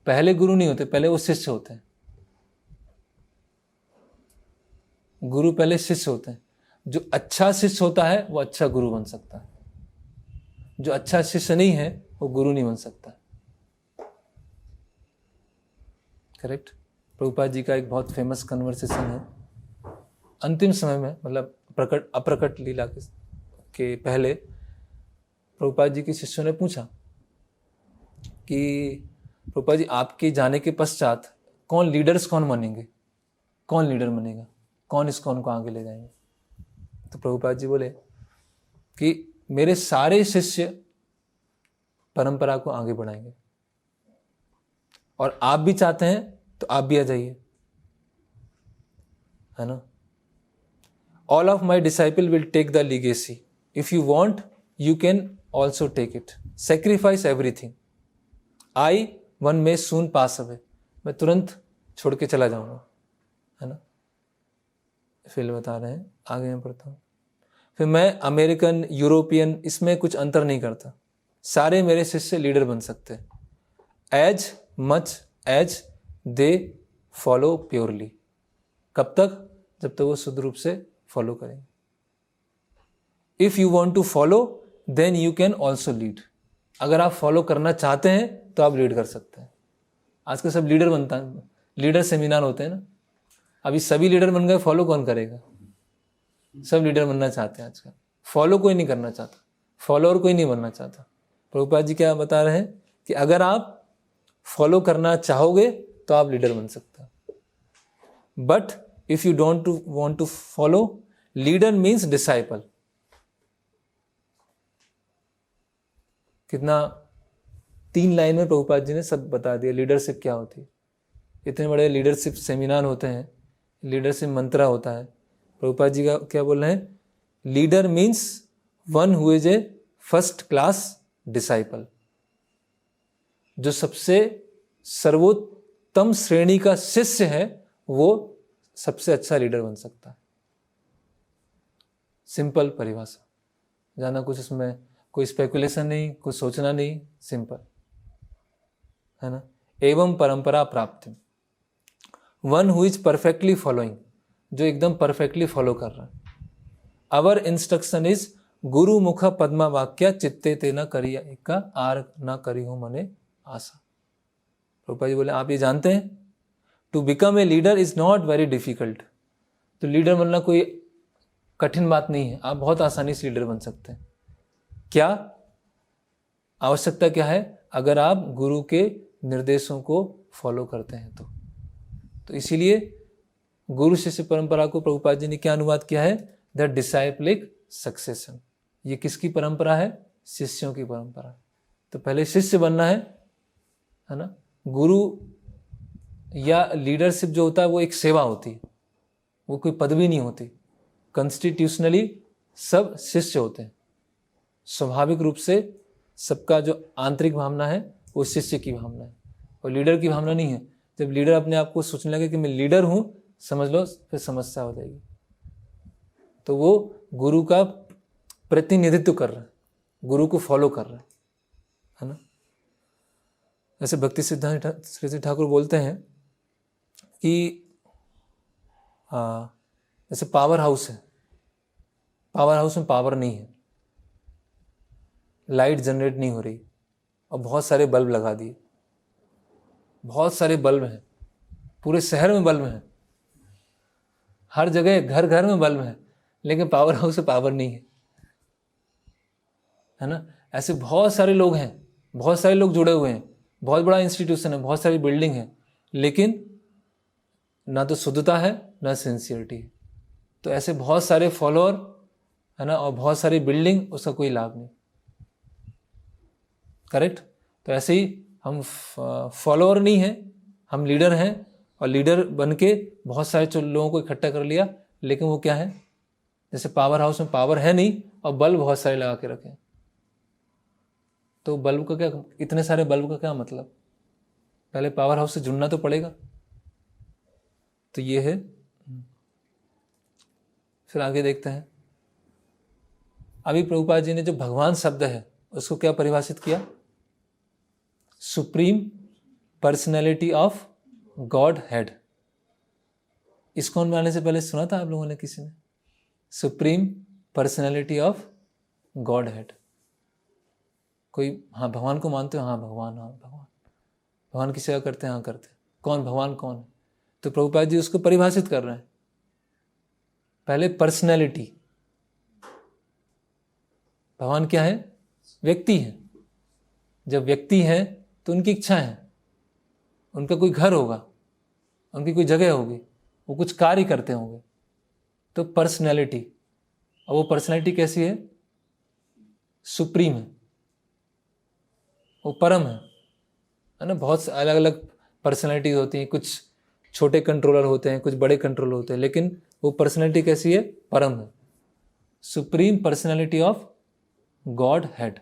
पहले गुरु नहीं होते, पहले वो शिष्य होते हैं। गुरु पहले शिष्य होते हैं। जो अच्छा शिष्य होता है वो अच्छा गुरु बन सकता है, जो अच्छा शिष्य नहीं है वो गुरु नहीं बन सकता। करेक्ट। प्रभुपाद जी का एक बहुत फेमस कन्वर्सेशन है अंतिम समय में, मतलब अप्रकट लीला के पहले प्रभुपाद जी के शिष्यों ने पूछा कि प्रभुपाद जी आपके जाने के पश्चात कौन लीडर्स कौन बनेंगे, कौन लीडर बनेगा, कौन इसको आगे ले जाएंगे? तो प्रभुपाद जी बोले कि मेरे सारे शिष्य परंपरा को आगे बढ़ाएंगे, और आप भी चाहते हैं तो आप भी आ जाइए, है ना। All of my disciple will take the legacy, if you want you can also take it, sacrifice everything, I one may soon pass away, मैं तुरंत छोड़ के चला जाऊंगा, है ना। फिर बता रहे हैं, आगे मैं पढ़ता हूँ। फिर मैं अमेरिकन यूरोपियन इसमें कुछ अंतर नहीं करता, सारे मेरे शिष्य लीडर बन सकते हैं, as much as they follow purely. कब तक? जब तक वो शुद्ध रूप से फॉलो करेंगे। If you want to follow then you can also lead, अगर आप फॉलो करना चाहते हैं तो आप लीड कर सकते हैं। आजकल सब लीडर बनता है, लीडर सेमिनार होते हैं ना, अभी सभी लीडर बन गए, फॉलो कौन करेगा? सब लीडर बनना चाहते हैं आजकल, फॉलो कोई नहीं करना चाहता, फॉलोअर कोई नहीं बनना चाहता। प्रभुपाद जी क्या बता रहे हैं कि अगर आप फॉलो करना चाहोगे तो आप लीडर बन सकते हो, but if you don't want to follow, leader means disciple. कितना 3 लाइन में प्रभुपाद जी ने सब बता दिया लीडरशिप क्या होती है। इतने बड़े लीडरशिप सेमिनार होते हैं, लीडरशिप मंत्रा होता है। प्रभुपाद जी का क्या बोल रहे हैं? Leader means one who is a first class disciple, जो सबसे सर्वोत्तम श्रेणी का शिष्य है वो सबसे अच्छा लीडर बन सकता है। सिंपल परिभाषा, जाना कुछ इसमें कोई स्पेकुलेशन नहीं, कुछ सोचना नहीं, सिंपल, है ना। एवं परंपरा प्राप्ति, one who is perfectly following, जो एकदम परफेक्टली फॉलो कर रहा है। अवर इंस्ट्रक्शन इज गुरु मुख पद्मा वाक्य चित्ते ते न करिया एका आर न करी हो मने आशा। प्रभुपाद जी बोले आप ये जानते हैं, to become a leader is not very difficult. तो लीडर बनना कोई कठिन बात नहीं है, आप बहुत आसानी से लीडर बन सकते हैं। क्या आवश्यकता क्या है? अगर आप गुरु के निर्देशों को फॉलो करते हैं तो इसीलिए गुरु शिष्य परंपरा को प्रभुपाद जी ने क्या अनुवाद किया है? The disciplic succession. ये किसकी परंपरा है? शिष्यों की परंपरा। तो पहले शिष्य बनना है ना। गुरु या लीडरशिप जो होता है वो एक सेवा होती है, वो कोई पदवी नहीं होती। कॉन्स्टिट्यूशनली सब शिष्य होते हैं, स्वाभाविक रूप से सबका जो आंतरिक भावना है वो शिष्य की भावना है, और लीडर की भावना नहीं है। जब लीडर अपने आप को सोचने लगे कि मैं लीडर हूं, समझ लो फिर समस्या हो जाएगी। तो वो गुरु का प्रतिनिधित्व कर रहा है, गुरु को फॉलो कर रहा है ना। ऐसे भक्ति सिद्धांत श्री ठाकुर बोलते हैं कि जैसे पावर हाउस है, पावर हाउस में पावर नहीं है, लाइट जनरेट नहीं हो रही और बहुत सारे बल्ब लगा दिए, बहुत सारे बल्ब हैं, पूरे शहर में बल्ब हैं, हर जगह घर घर में बल्ब हैं, लेकिन पावर हाउस में पावर नहीं है ना। ऐसे बहुत सारे लोग हैं, बहुत सारे लोग जुड़े हुए हैं, बहुत बड़ा इंस्टीट्यूशन है, बहुत सारी बिल्डिंग है, लेकिन ना तो शुद्धता है ना सिंसियरिटी है। तो ऐसे बहुत सारे फॉलोअर है ना और बहुत सारी बिल्डिंग, उसका कोई लाभ नहीं। करेक्ट। तो ऐसे ही हम फॉलोअर नहीं हैं, हम लीडर हैं, और लीडर बन के बहुत सारे लोगों को इकट्ठा कर लिया, लेकिन वो क्या है, जैसे पावर हाउस में पावर है नहीं और बल्ब बहुत सारे लगा के रखे, तो बल्ब का क्या, इतने सारे बल्ब का क्या मतलब, पहले पावर हाउस से जुड़ना तो पड़ेगा। तो ये है। फिर आगे देखते हैं, अभी प्रभुपाद जी ने जो भगवान शब्द है उसको क्या परिभाषित किया, supreme personality of God head. इसको बनाने से पहले सुना था आप लोगों ने किसी ने, supreme personality of God head. कोई हाँ भगवान को मानते हो, हाँ भगवान, हाँ भगवान, भगवान की सेवा करते हैं, हाँ करते हैं, कौन भगवान कौन है। तो प्रभुपाद जी उसको परिभाषित कर रहे हैं, पहले पर्सनैलिटी, भगवान क्या है, व्यक्ति है। जब व्यक्ति है तो उनकी इच्छा है, उनका कोई घर होगा, उनकी कोई जगह होगी, वो कुछ कार्य करते होंगे, तो पर्सनैलिटी। और वो पर्सनैलिटी कैसी है, सुप्रीम है, वो परम है ना। बहुत अलग अलग पर्सनैलिटी होती हैं, कुछ छोटे कंट्रोलर होते हैं, कुछ बड़े कंट्रोलर होते हैं, लेकिन वो पर्सनैलिटी कैसी है, परम है, supreme personality of God head.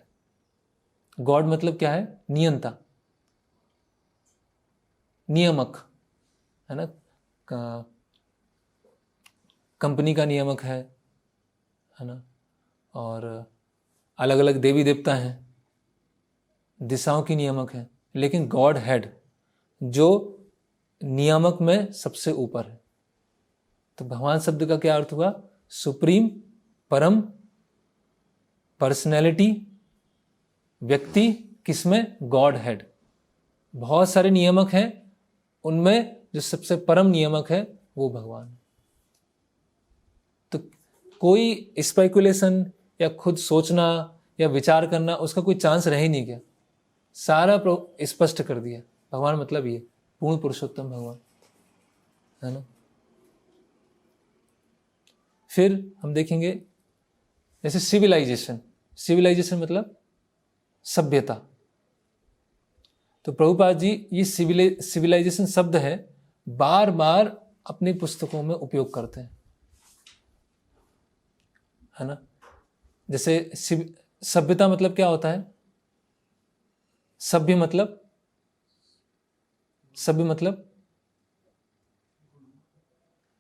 God मतलब क्या है, नियंता, नियामक है ना, कंपनी का नियामक है ना, और अलग अलग देवी देवता हैं, दिशाओं की नियामक है, लेकिन गॉड हेड जो नियामक में सबसे ऊपर है। तो भगवान शब्द का क्या अर्थ हुआ, सुप्रीम, परम, पर्सनैलिटी, व्यक्ति, किसमें, गॉड हेड। बहुत सारे नियामक हैं, उनमें जो सबसे परम नियामक है वो भगवान है। तो कोई स्पेकुलेशन या खुद सोचना या विचार करना, उसका कोई चांस रह ही नहीं गया, सारा स्पष्ट कर दिया। भगवान मतलब ये पूर्ण पुरुषोत्तम भगवान है ना। फिर हम देखेंगे जैसे सिविलाइजेशन, सिविलाइजेशन मतलब सभ्यता। तो प्रभुपाद जी ये सिविलाइजेशन शब्द है बार बार अपनी पुस्तकों में उपयोग करते हैं, है ना। जैसे सभ्यता मतलब क्या होता है, सभ्य मतलब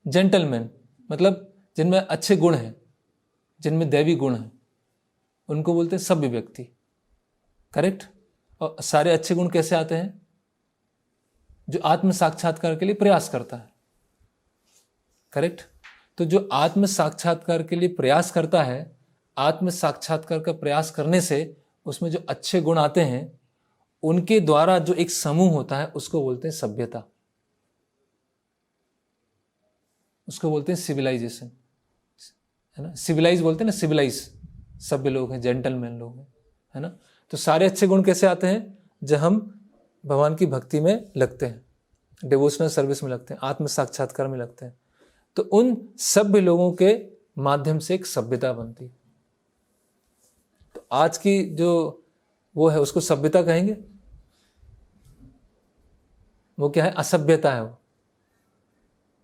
जेंटलमैन, मतलब जिनमें अच्छे गुण हैं, जिनमें दैवी गुण हैं, उनको बोलते हैं सभ्य व्यक्ति। करेक्ट। और सारे अच्छे गुण कैसे आते हैं, जो आत्म साक्षात्कार के लिए प्रयास करता है। करेक्ट। तो जो आत्म साक्षात्कार के लिए प्रयास करता है, आत्म साक्षात्कार का प्रयास करने से उसमें जो अच्छे गुण आते हैं, उनके द्वारा जो एक समूह होता है उसको बोलते हैं सभ्यता, उसको बोलते हैं सिविलाइजेशन, है ना। सिविलाइज बोलते हैं ना, सिविलाइज सभ्य लोग हैं, जेंटलमैन लोग हैं, है ना। तो सारे अच्छे गुण कैसे आते हैं, जब हम भगवान की भक्ति में लगते हैं, डिवोशनल सर्विस में लगते हैं, आत्म साक्षात्कार में लगते हैं, तो उन सभ्य लोगों के माध्यम से एक सभ्यता बनती है। तो आज की जो वो है उसको सभ्यता कहेंगे, वो क्या है, असभ्यता है। वो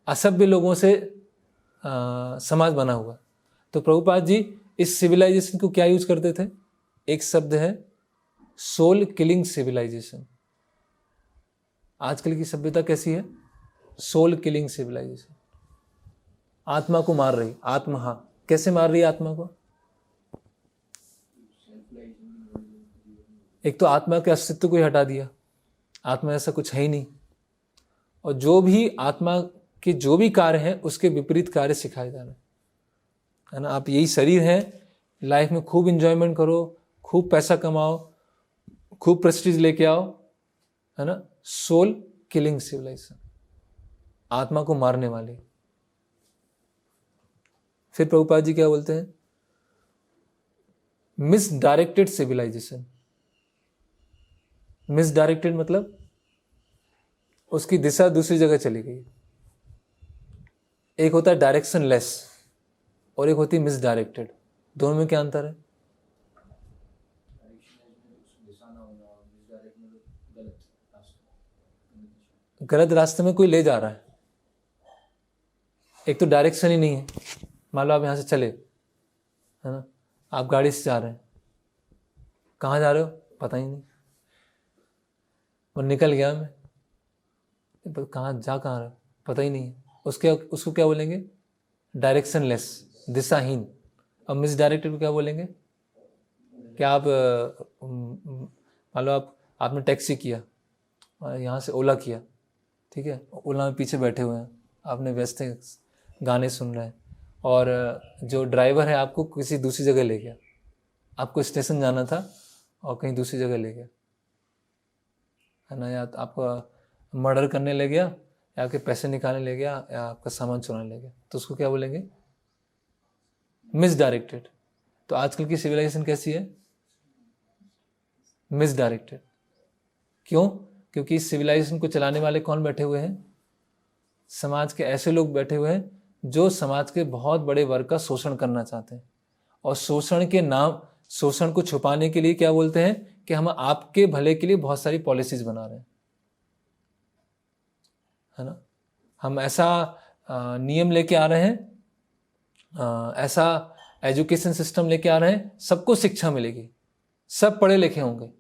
असभ्य लोगों से समाज बना हुआ। तो प्रभुपाद जी इस सिविलाइजेशन को क्या यूज करते थे, एक शब्द है सोल किलिंग सिविलाइजेशन। आजकल की सभ्यता कैसी है? सोल किलिंग सिविलाइजेशन, आत्मा को मार रही। आत्मा, हाँ, कैसे मार रही है आत्मा को? एक तो आत्मा के अस्तित्व को ही हटा दिया, आत्मा ऐसा कुछ है ही नहीं, और जो भी आत्मा के जो भी कार्य हैं उसके विपरीत कार्य सिखाए जा रहे हैं, है ना। आप यही शरीर है, लाइफ में खूब एंजॉयमेंट करो, खूब पैसा कमाओ, खूब प्रेस्टीज लेके आओ, है ना। सोल किलिंग सिविलाइजेशन, आत्मा को मारने वाली। फिर प्रभुपाद जी क्या बोलते हैं? Misdirected civilisation. मिसडायरेक्टेड मतलब उसकी दिशा दूसरी जगह चली गई। एक होता है डायरेक्शन लेस और एक होती है मिसडायरेक्टेड। दोनों में क्या अंतर है? गलत रास्ते में कोई ले जा रहा है। एक तो डायरेक्शन ही नहीं है, मान लो आप यहाँ से चले, है ना, आप गाड़ी से जा रहे हैं, कहाँ जा रहे हो पता ही नहीं, और निकल गया मैं, कहाँ रहे हो पता ही नहीं है, उसको क्या बोलेंगे? डायरेक्शन लेस, दिशाहीन। अब मिसडायरेक्टेड को क्या बोलेंगे? क्या आप मान लो आपने टैक्सी किया, यहाँ से ओला किया, ठीक है, ओला में पीछे बैठे हुए हैं, आपने व्यस्त गाने सुन रहे हैं, और जो ड्राइवर है आपको किसी दूसरी जगह ले गया, आपको स्टेशन जाना था और कहीं दूसरी जगह ले गया, है ना, या आपको मर्डर करने ले गया, या आपके पैसे निकालने ले गया, या आपका सामान चुराने ले गया, तो उसको क्या बोलेंगे? मिसडायरेक्टेड। तो आजकल की सिविलाइजेशन कैसी है? मिसडायरेक्टेड। क्यों? क्योंकि इस सिविलाइजेशन को चलाने वाले कौन बैठे हुए हैं? समाज के ऐसे लोग बैठे हुए हैं जो समाज के बहुत बड़े वर्ग का शोषण करना चाहते हैं, और शोषण को छुपाने के लिए क्या बोलते हैं कि हम आपके भले के लिए बहुत सारी पॉलिसीज बना रहे हैं, है ना, हम ऐसा नियम लेके आ रहे हैं, ऐसा एजुकेशन सिस्टम लेके आ रहे हैं, सबको शिक्षा मिलेगी, सब पढ़े लिखे होंगे।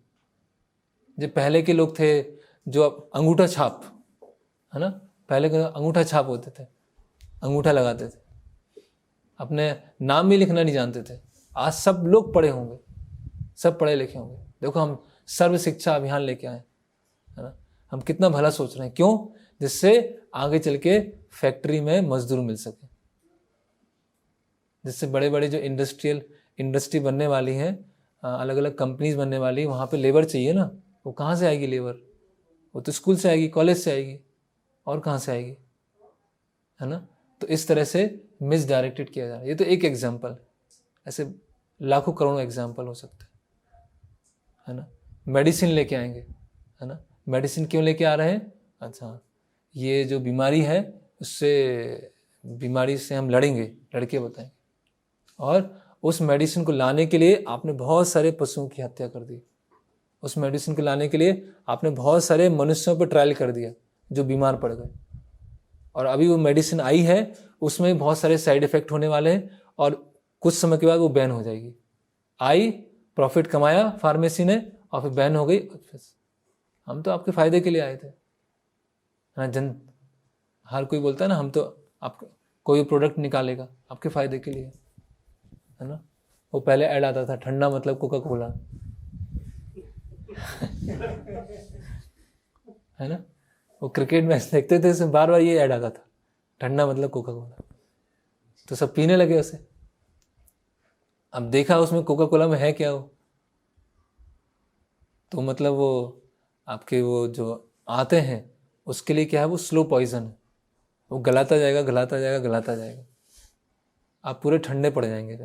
जो पहले के लोग थे जो अंगूठा छाप, है ना, पहले के अंगूठा छाप होते थे, अंगूठा लगाते थे, अपने नाम भी लिखना नहीं जानते थे। आज सब लोग पढ़े होंगे, सब पढ़े लिखे होंगे। देखो हम सर्व शिक्षा अभियान लेके आए, है ना, हम कितना भला सोच रहे हैं। क्यों? जिससे आगे चल के फैक्ट्री में मजदूर मिल सके, जिससे बड़े बड़े जो इंडस्ट्री बनने वाली हैं, अलग अलग कंपनीज बनने वाली, वहाँ पे लेबर चाहिए ना, वो कहाँ से आएगी लेबर? वो तो स्कूल से आएगी, कॉलेज से आएगी, और कहाँ से आएगी, है ना। तो इस तरह से मिसडायरेक्टेड किया जा रहा है। ये तो एक एग्जाम्पल, ऐसे लाखों करोड़ों एग्जाम्पल हो सकते है ना। मेडिसिन लेके आएंगे, है ना, मेडिसिन क्यों लेके आ रहे हैं? अच्छा, ये जो बीमारी है उससे, बीमारी से हम लड़के बताएंगे, और उस मेडिसिन को लाने के लिए आपने बहुत सारे पशुओं की हत्या कर दी, उस मेडिसिन को लाने के लिए आपने बहुत सारे मनुष्यों पर ट्रायल कर दिया जो बीमार पड़ गए, और अभी वो मेडिसिन आई है, उसमें बहुत सारे साइड इफेक्ट होने वाले हैं, और कुछ समय के बाद वो बैन हो जाएगी। आई, प्रॉफिट कमाया फार्मेसी ने, और फिर बैन हो गई। हम तो आपके फायदे के लिए आए थे, है ना। हर कोई बोलता है ना, हम तो आपका कोई प्रोडक्ट निकालेगा आपके फायदे के लिए, है ना। वो पहले ऐड आता था, ठंडा मतलब कोका कोला, है ना। वो क्रिकेट मैच देखते थे, उसमें बार बार ये ऐड आता था, ठंडा मतलब कोका कोला, तो सब पीने लगे उसे। अब देखा उसमें कोका कोला में है क्या, वो तो मतलब वो आपके वो जो आते हैं उसके लिए क्या है, वो स्लो पॉइजन है, वो गलाता जाएगा गलाता जाएगा गलाता जाएगा, आप पूरे ठंडे पड़ जाएंगे।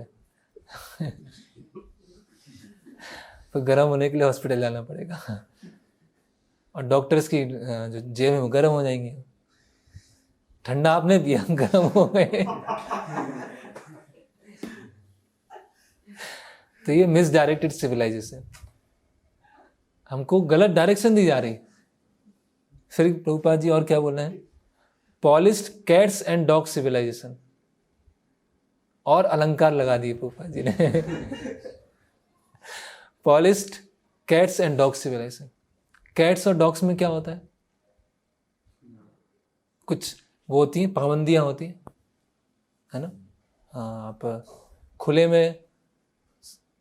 तो गर्म होने के लिए हॉस्पिटल जाना पड़ेगा, और डॉक्टर्स की जो जेब में गर्म हो जाएंगी, ठंडा आपने पिया गर्म हो गए। तो ये मिसडायरेक्टेड सिविलाइजेशन, हमको गलत डायरेक्शन दी जा रही। फिर प्रभुपाद जी और क्या बोल रहे हैं? Polished cats and dog civilisation, और अलंकार लगा दिए प्रभुपाद जी ने। Polished cats and dog civilisation. Cats और डॉग्स में क्या होता है? कुछ वो होती हैं, पाबंदियाँ होती हैं, है ना। हाँ, आप खुले में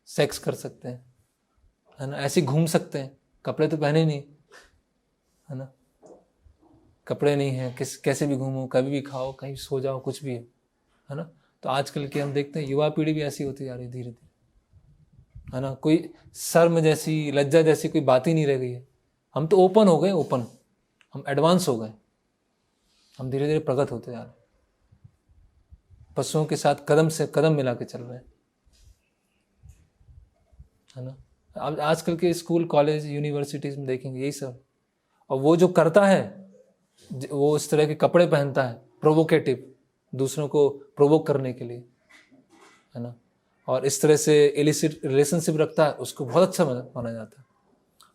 सेक्स कर सकते हैं, है ना, ऐसे घूम सकते हैं, कपड़े तो पहने नहीं, है ना, कपड़े नहीं हैं, कैसे भी घूमो, कभी भी खाओ, कहीं सो जाओ, कुछ भी है ना। तो आजकल के हम देखते हैं युवा पीढ़ी भी ऐसी होती जा रही है धीरे धीरे, है ना। कोई शर्म जैसी, लज्जा जैसी कोई बात ही नहीं रह गई है। हम तो ओपन हो गए, ओपन, हम एडवांस हो गए, हम धीरे धीरे प्रगत होते जा रहे हैं, पशुओं के साथ कदम से कदम मिला के चल रहे हैं, है ना। अब आजकल के स्कूल, कॉलेज, यूनिवर्सिटीज में देखेंगे यही सब। और वो जो करता है, वो इस तरह के कपड़े पहनता है प्रोवोकेटिव, दूसरों को प्रोवोक करने के लिए, है ना, और इस तरह से इलिसिट रिलेशनशिप रखता है, उसको बहुत अच्छा माना जाता है।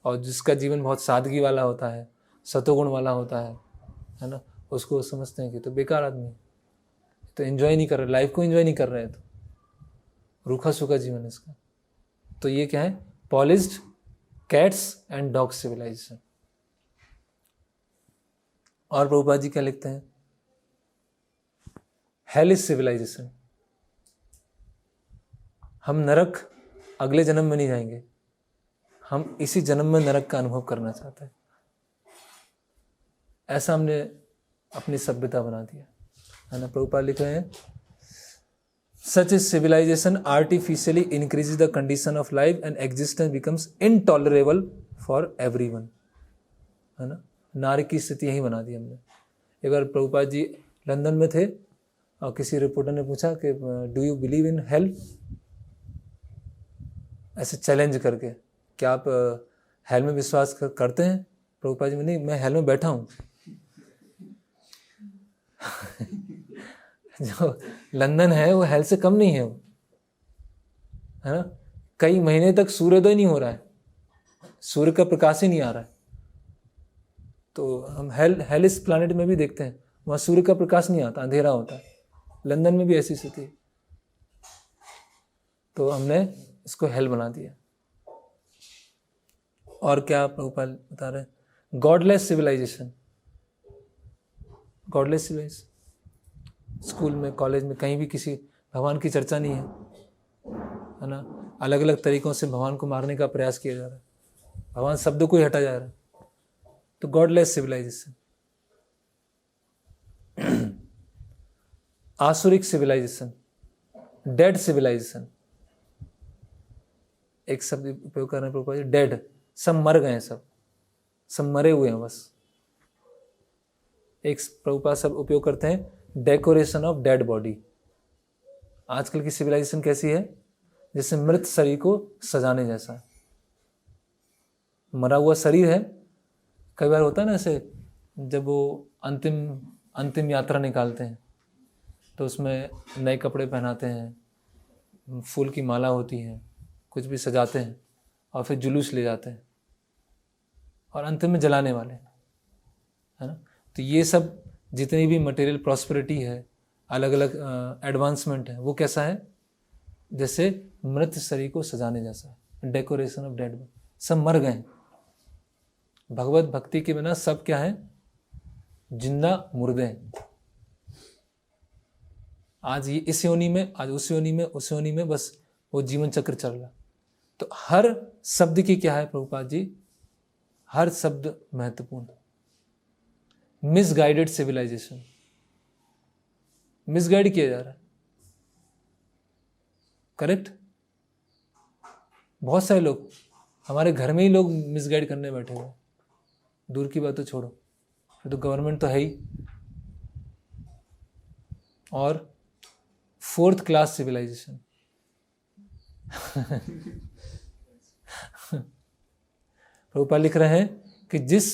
और जिसका जीवन बहुत सादगी वाला होता है, सतोगुण वाला होता है ना, उसको समझते हैं कि तो बेकार आदमी, तो एंजॉय नहीं कर रहे, लाइफ को एंजॉय नहीं कर रहे हैं, तो रूखा सूखा जीवन है इसका। तो ये क्या है, polished cats and dog civilisation. और प्रभुपाद जी क्या लिखते हैं, हेलिस सिविलाइजेशन। हम नरक अगले जन्म में नहीं जाएंगे, हम इसी जन्म में नरक का अनुभव करना चाहते हैं। ऐसा हमने अपनी सभ्यता बना दिया, है ना। प्रभुपाद लिख रहे हैं, such is civilisation artificially increases the condition of life and existence becomes intolerable for everyone, है ना। नारक की स्थिति यही बना दी हमने। एक बार प्रभुपाद जी लंदन में थे और किसी रिपोर्टर ने पूछा कि do you believe in hell, ऐसे चैलेंज करके, क्या आप हेल में विश्वास करते हैं। प्रभुपाद जी में, नहीं, मैं हेल में बैठा हूँ। जो लंदन है वो हेल से कम नहीं है, है ना। कई महीने तक सूर्योदय नहीं हो रहा है, सूर्य का प्रकाश ही नहीं आ रहा है। तो हम हेल इस प्लैनेट में भी देखते हैं, वहाँ सूर्य का प्रकाश नहीं आता, अंधेरा होता है। लंदन में भी ऐसी स्थिति है। तो हमने इसको हेल बना दिया। और क्या प्रभुपाद बता रहे हैं, godless civilisation. Godless civilisation, school में, कॉलेज में, कहीं भी किसी भगवान की चर्चा नहीं है ना। अलग अलग तरीकों से भगवान को मारने का प्रयास किया जा रहा है, भगवान शब्द को ही हटा जा रहा है। तो गॉडलेस सिविलाइजेशन। आसुरिक सिविलाइजेशन, डेड सिविलाइजेशन। एक शब्द उपयोग कर रहे हैं प्रभुपाद जी, डेड, सब मर गए हैं, सब मरे हुए हैं बस। एक प्रभुपाद सब उपयोग करते हैं, डेकोरेशन ऑफ डेड बॉडी। आजकल की सिविलाइजेशन कैसी है, जैसे मृत शरीर को सजाने जैसा है। मरा हुआ शरीर है, कई बार होता है ना ऐसे, जब वो अंतिम यात्रा निकालते हैं तो उसमें नए कपड़े पहनाते हैं, फूल की माला होती है, कुछ भी सजाते हैं और फिर जुलूस ले जाते हैं और अंतिम में जलाने वाले, है ना। तो ये सब जितनी भी मटेरियल प्रॉस्पेरिटी है, अलग अलग एडवांसमेंट है, वो कैसा है, जैसे मृत शरीर को सजाने जैसा है, डेकोरेशन ऑफ डेड बॉडी। सब मर गए। भगवत भक्ति के बिना सब क्या है, जिंदा मुर्दे। आज ये इस योनि में, आज उस योनि में, उस योनि में, बस वो जीवन चक्र चल रहा। तो हर शब्द की क्या है प्रभुपाद जी, हर शब्द महत्वपूर्ण। मिसगाइडेड सिविलाइजेशन, मिसगाइड किया जा रहा है, करेक्ट। बहुत सारे लोग, हमारे घर में ही लोग मिसगाइड करने बैठे हुए, दूर की बात तो छोड़ो, फिर तो गवर्नमेंट तो है ही। और फोर्थ क्लास सिविलाइजेशन। प्रभुपाद लिख रहे हैं कि जिस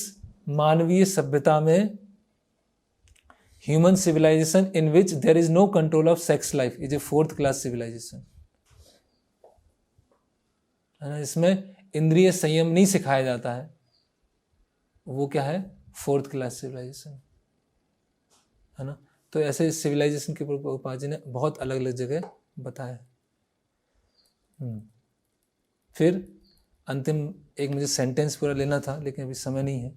मानवीय सभ्यता में human civilisation in which there is no control of sex life is a fourth class civilisation, है ना। इसमें इंद्रिय संयम नहीं सिखाया जाता है, वो क्या है, फोर्थ क्लास सिविलाइजेशन, है ना। तो ऐसे सिविलाइजेशन के प्रभुपाद जी ने बहुत अलग अलग जगह बताया। फिर अंतिम एक मुझे सेंटेंस पूरा लेना था, लेकिन अभी समय नहीं है,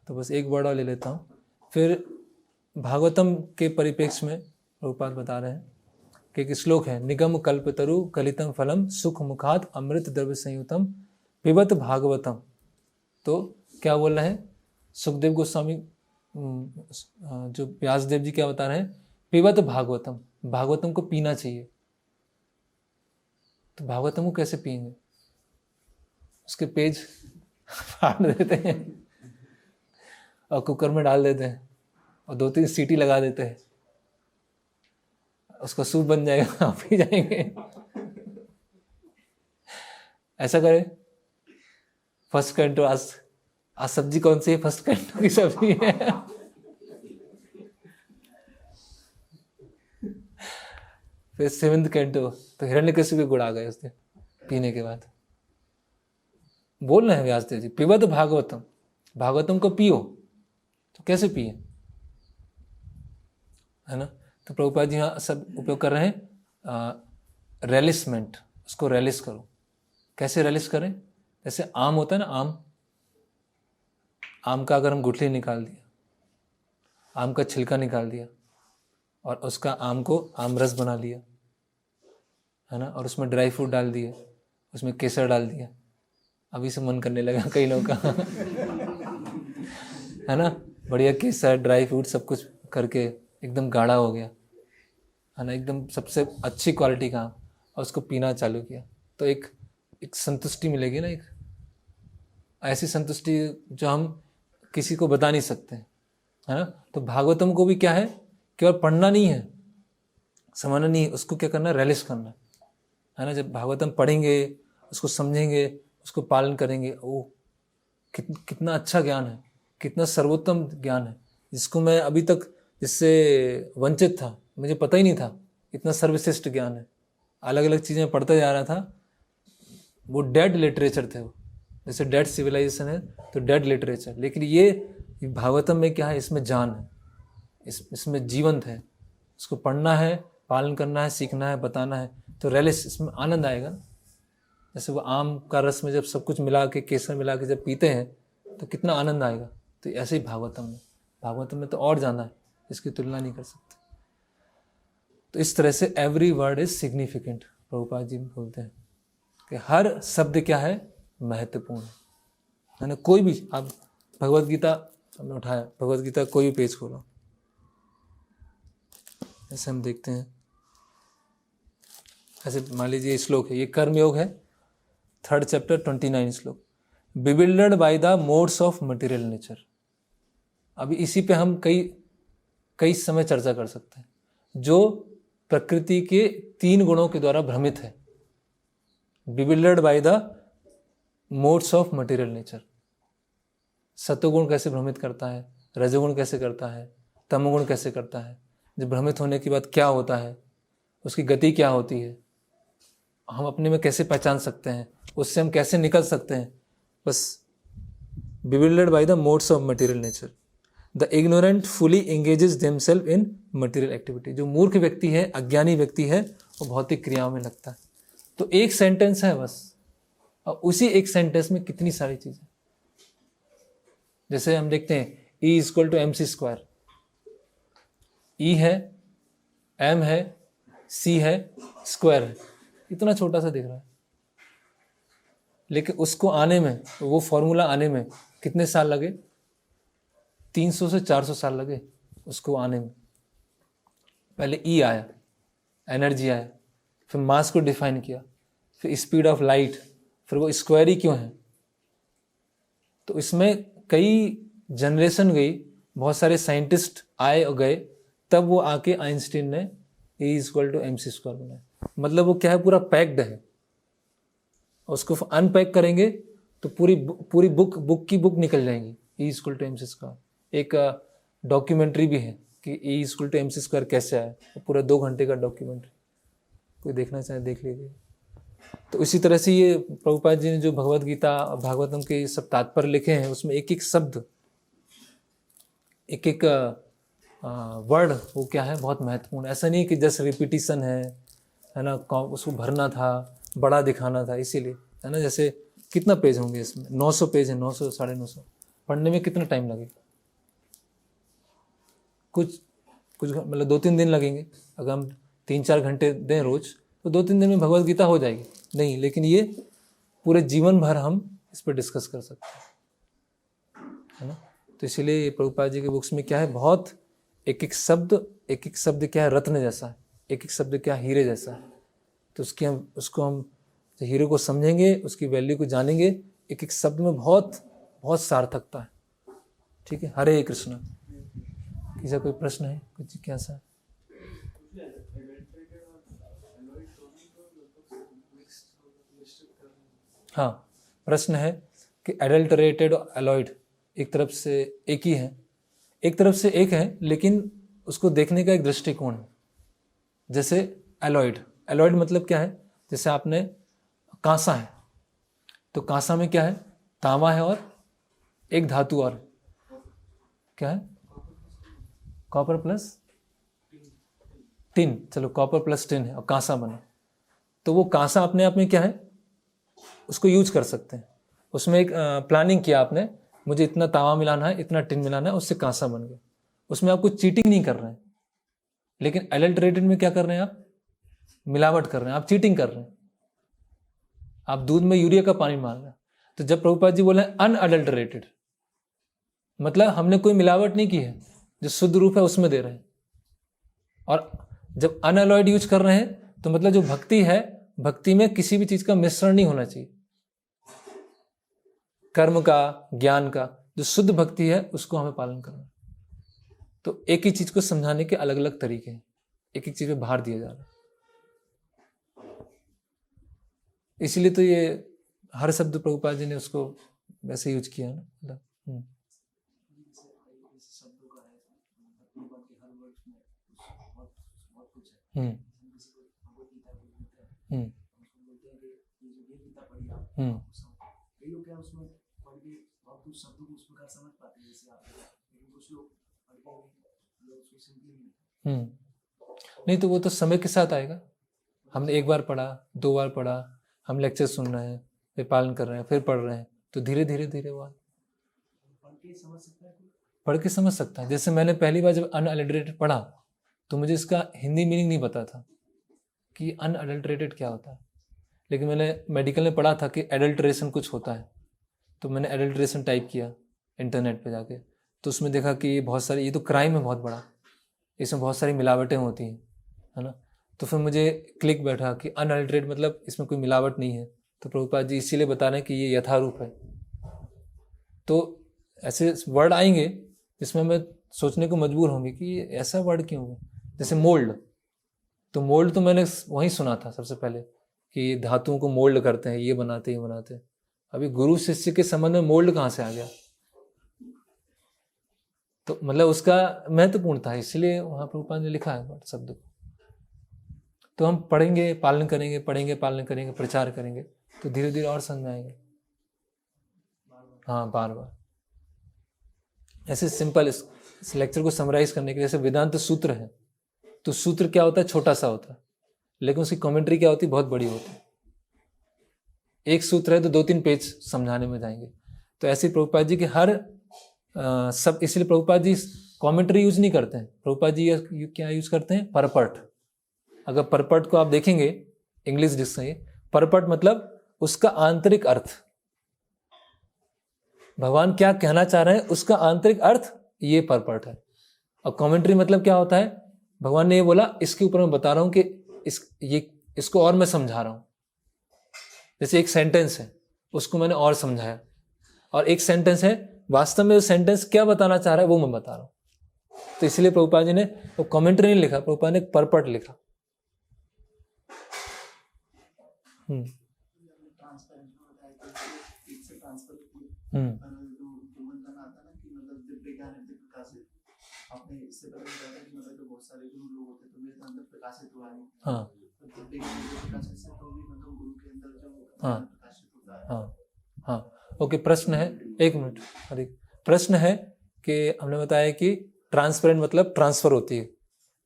तो बस एक वर्ड और ले लेता हूँ। फिर भागवतम के परिप्रेक्ष्य में प्रभुपाद बता रहे हैं कि एक श्लोक है, निगम कल्पतरु कलितम फलम सुख मुखात अमृत द्रव्य संयुतम पिबत भागवतम। तो क्या बोल रहे हैं सुखदेव गोस्वामी, जो व्यासदेव जी क्या बता रहे हैं, पिबत भागवतम, भागवतम को पीना चाहिए। तो भागवतम को कैसे पिएंगे? उसके पेज फाड़ देते हैं और कुकर में डाल देते हैं और 2-3 सीटी लगा देते हैं, उसका सूप बन जाएगा, आप पी जाएंगे। ऐसा करें। फर्स्ट कैंटो, आज सब्जी कौन सी है? फर्स्ट कैंटो की सब्जी है। फिर 7th कैंटो, तो हिरण्यकशिपु के गुण आ गए उसने पीने के बाद। बोल रहे हैं व्यासदेव जी, पिबत भागवतम, भागवतम को पियो। तो कैसे पिए, है ना? तो प्रभुपाद जी यहाँ सब उपयोग कर रहे हैं रेलिसमेंट, उसको रेलिस करो। कैसे रेलिस करें? जैसे आम होता है ना, आम का अगर हम गुठली निकाल दिया, आम का छिलका निकाल दिया और उसका आम को आमरस बना लिया, है ना, और उसमें ड्राई फ्रूट डाल दिए, उसमें केसर डाल दिया, अभी से मन करने लगा कई लोगों का है ना, बढ़िया केसर ड्राई फ्रूट सब कुछ करके एकदम गाढ़ा हो गया, है ना, एकदम सबसे अच्छी क्वालिटी का, और उसको पीना चालू किया, तो एक संतुष्टि मिलेगी ना, एक ऐसी संतुष्टि जो हम किसी को बता नहीं सकते, है ना। तो भागवतम को भी क्या है, केवल पढ़ना नहीं है, समझना नहीं है, उसको क्या करना है, रेलिश करना है ना। जब भागवतम पढ़ेंगे, उसको समझेंगे, उसको पालन करेंगे, ओ कितना अच्छा ज्ञान है, कितना सर्वोत्तम ज्ञान है, जिसको मैं अभी तक जिससे वंचित था, मुझे पता ही नहीं था, इतना सर्वश्रेष्ठ ज्ञान है। अलग अलग चीज़ें पढ़ता जा रहा था, वो डेड लिटरेचर थे, वो जैसे डेड सिविलाइजेशन है तो डेड लिटरेचर, लेकिन ये भागवतम में क्या है, इसमें जान है, इसमें जीवंत है, इसको पढ़ना है, पालन करना है, सीखना है, बताना है, तो रेलिस, इसमें आनंद आएगा। जैसे वो आम का रस में जब सब कुछ मिला के, केसर मिला के जब पीते हैं तो कितना आनंद आएगा, तो ऐसे ही भागवतम में तो और जाना है, इसकी तुलना नहीं कर सकते। तो इस तरह से every word is significant, Prabhupada ji बोलते हैं कि हर शब्द क्या है, महत्वपूर्ण है ना। कोई भी आप भगवत गीता हमने उठाया, भगवत गीता कोई भी पेज खोलो, ऐसे हम देखते हैं, ऐसे मान लीजिए श्लोक है, ये कर्मयोग है, 3rd चैप्टर 29 श्लोक, bewildered by the modes of material nature. अभी इसी पे हम कई समय चर्चा कर सकते हैं। जो प्रकृति के 3 गुणों के द्वारा भ्रमित है, bewildered by the modes of material nature. सत्वगुण कैसे भ्रमित करता है, रजोगुण कैसे करता है, तमोगुण कैसे करता है, जब भ्रमित होने के बाद क्या होता है, उसकी गति क्या होती है, हम अपने में कैसे पहचान सकते हैं, उससे हम कैसे निकल सकते हैं। बस bewildered by the modes of material nature, the ignorant fully engages themselves in material activity। जो मूर्ख व्यक्ति है, अज्ञानी व्यक्ति है, वो भौतिक क्रियाओं में लगता है। तो एक सेंटेंस है बस, और उसी एक सेंटेंस में कितनी सारी चीजें, जैसे हम देखते हैं E = mc², E है, M है, C है, स्क्वायर है, इतना छोटा सा दिख रहा है, लेकिन उसको आने में, वो फॉर्मूला आने में कितने साल लगे, 300 से 400 साल लगे उसको आने में। पहले E आया, एनर्जी आया, फिर मास को डिफाइन किया, फिर स्पीड ऑफ लाइट, फिर वो स्क्वायर ही क्यों है। तो इसमें कई जनरेशन गई, बहुत सारे साइंटिस्ट आए और गए, तब वो आके आइंस्टीन ने E = mc² बनाया। मतलब वो क्या है, पूरा पैक्ड है। उसको अनपैक करेंगे तो पूरी बुक की बुक निकल जाएंगी। E = mc²। एक डॉक्यूमेंट्री भी है कि E = mc² कैसे आया, पूरा 2 घंटे का डॉक्यूमेंट्री, कोई देखना चाहे देख लीजिए। तो इसी तरह से ये प्रभुपाद जी ने जो भगवत गीता और भागवतम के सब तात्पर्य लिखे हैं, उसमें एक एक शब्द, एक एक वर्ड, वो क्या है, बहुत महत्वपूर्ण। ऐसा नहीं कि जस्ट रिपीटिशन है ना, उसको भरना था, बड़ा दिखाना था, इसीलिए, है ना। जैसे कितना पेज होंगे इसमें, 900 पेज है, 900 950, पढ़ने में कितना टाइम लगेगा, कुछ कुछ मतलब 2-3 दिन लगेंगे। अगर हम 3-4 घंटे दें रोज तो 2-3 दिन में भगवत गीता हो जाएगी नहीं, लेकिन ये पूरे जीवन भर हम इस पर डिस्कस कर सकते हैं, है ना। तो इसीलिए ये प्रभुपाद जी के बुक्स में क्या है, बहुत एक एक शब्द क्या है, रत्न जैसा है, एक एक शब्द क्या हीरे जैसा है। तो उसको हम हीरे को समझेंगे, उसकी वैल्यू को जानेंगे, एक एक शब्द में बहुत बहुत सार्थकता है। ठीक है, हरे कृष्ण। किसी कोई प्रश्न है, कुछ जिज्ञासा है? हाँ, प्रश्न है कि एडल्टरेटेड और एलॉयड एक तरफ से एक ही है, एक तरफ से एक है, लेकिन उसको देखने का एक दृष्टिकोण है। जैसे एलॉयड मतलब क्या है, जैसे आपने कांसा है, तो कांसा में क्या है, तांबा है और एक धातु और क्या है, कॉपर प्लस टिन। चलो कॉपर प्लस टिन है और कांसा बना, तो वो कांसा अपने आप में क्या है, उसको यूज कर सकते हैं। उसमें एक प्लानिंग किया आपने, मुझे इतना तांबा मिलाना है, इतना टिन मिलाना है, उससे कांसा बन गया। उसमें आप कुछ चीटिंग नहीं कर रहे हैं। लेकिन एडल्टरेटेड में क्या कर रहे हैं आप, मिलावट कर रहे हैं, आप चीटिंग कर रहे हैं, आप दूध में यूरिया का पानी डाल रहे हैं। तो जब प्रभुपाद जी बोले अनअडल्टरेटेड, मतलब हमने कोई मिलावट नहीं की है, जो शुद्ध रूप है उसमें दे रहे हैं। और जब अनअलॉयड यूज कर रहे हैं तो मतलब जो भक्ति है, भक्ति में किसी भी चीज का मिश्रण नहीं होना चाहिए, कर्म का, ज्ञान का, जो शुद्ध भक्ति है उसको हमें पालन करना है। तो एक ही चीज को समझाने के अलग अलग तरीके हैं, एक एक चीज पे भार दिया जा रहा है। इसलिए तो ये हर शब्द प्रभुपाद जी ने उसको वैसे यूज किया ना, मतलब नहीं तो वो तो समय के साथ आएगा। हमने एक बार पढ़ा, 2 बार पढ़ा, हम लेक्चर सुन रहे हैं, फिर पालन कर रहे हैं, फिर पढ़ रहे हैं, तो धीरे धीरे वो पढ़ के समझ सकता है। जैसे मैंने पहली बार जब अनअडल्टरेटेड पढ़ा तो मुझे इसका हिंदी मीनिंग नहीं पता था कि अनअडल्टरेटेड क्या होता है, लेकिन मैंने मेडिकल में पढ़ा था कि एडल्ट्रेशन कुछ होता है, तो मैंने एडल्ट्रेशन टाइप किया इंटरनेट पे जाके, तो उसमें देखा कि ये बहुत सारी, ये तो क्राइम है बहुत बड़ा, इसमें बहुत सारी मिलावटें होती हैं, है ना। तो फिर मुझे क्लिक बैठा कि अनअडल्टरेटेड मतलब इसमें कोई मिलावट नहीं है। तो प्रभुपाद जी इसीलिए बता रहे हैं कि ये यथारूप है। तो ऐसे वर्ड आएंगे जिसमें मैं सोचने को मजबूर होंगे कि ये ऐसा वर्ड क्यों है। जैसे मोल्ड, तो मोल्ड तो मैंने वहीं सुना था सबसे पहले कि धातुओं को मोल्ड करते हैं, ये बनाते हैं। अभी गुरु शिष्य के संबंध में मोल्ड कहाँ से आ गया, तो मतलब उसका महत्वपूर्ण था, इसलिए वहां प्रभुपाद ने लिखा है शब्द को। तो हम पढ़ेंगे, पालन करेंगे, पढ़ेंगे, पालन करेंगे, प्रचार करेंगे, तो धीरे धीरे और समझ में आएंगे। हाँ, बार बार ऐसे सिंपल इस लेक्चर को समराइज करने के लिए, जैसे वेदांत सूत्र है, तो सूत्र क्या होता है, छोटा सा होता है, लेकिन उसकी कमेंट्री क्या होती है, बहुत बड़ी होती है। एक सूत्र है तो 2-3 पेज समझाने में जाएंगे। तो ऐसे प्रभुपाद जी के हर सब, इसलिए प्रभुपाद जी कमेंट्री यूज नहीं करते हैं। प्रभुपाद जी क्या यूज करते हैं, परपट। अगर परपट को आप देखेंगे इंग्लिश डिक्शनरी, परपट मतलब उसका आंतरिक अर्थ, भगवान क्या कहना चाह रहे हैं उसका आंतरिक अर्थ, ये परपट है। और कमेंट्री मतलब क्या होता है, भगवान ने ये बोला, इसके ऊपर मैं बता रहा हूं कि इसको और मैं समझा रहा हूं। जैसे एक सेंटेंस है, उसको मैंने और समझाया, और एक सेंटेंस है, वास्तव में वो सेंटेंस क्या बताना चाह रहा है वो मैं बता रहा हूं। तो इसलिए प्रभुपाद जी ने वो कमेंट्री नहीं लिखा, प्रभुपाद ने परपट लिखा। हाँ, ओके। प्रश्न है, 1 मिनट, हरी। प्रश्न है कि हमने बताया कि ट्रांसपेरेंट मतलब ट्रांसफर होती है,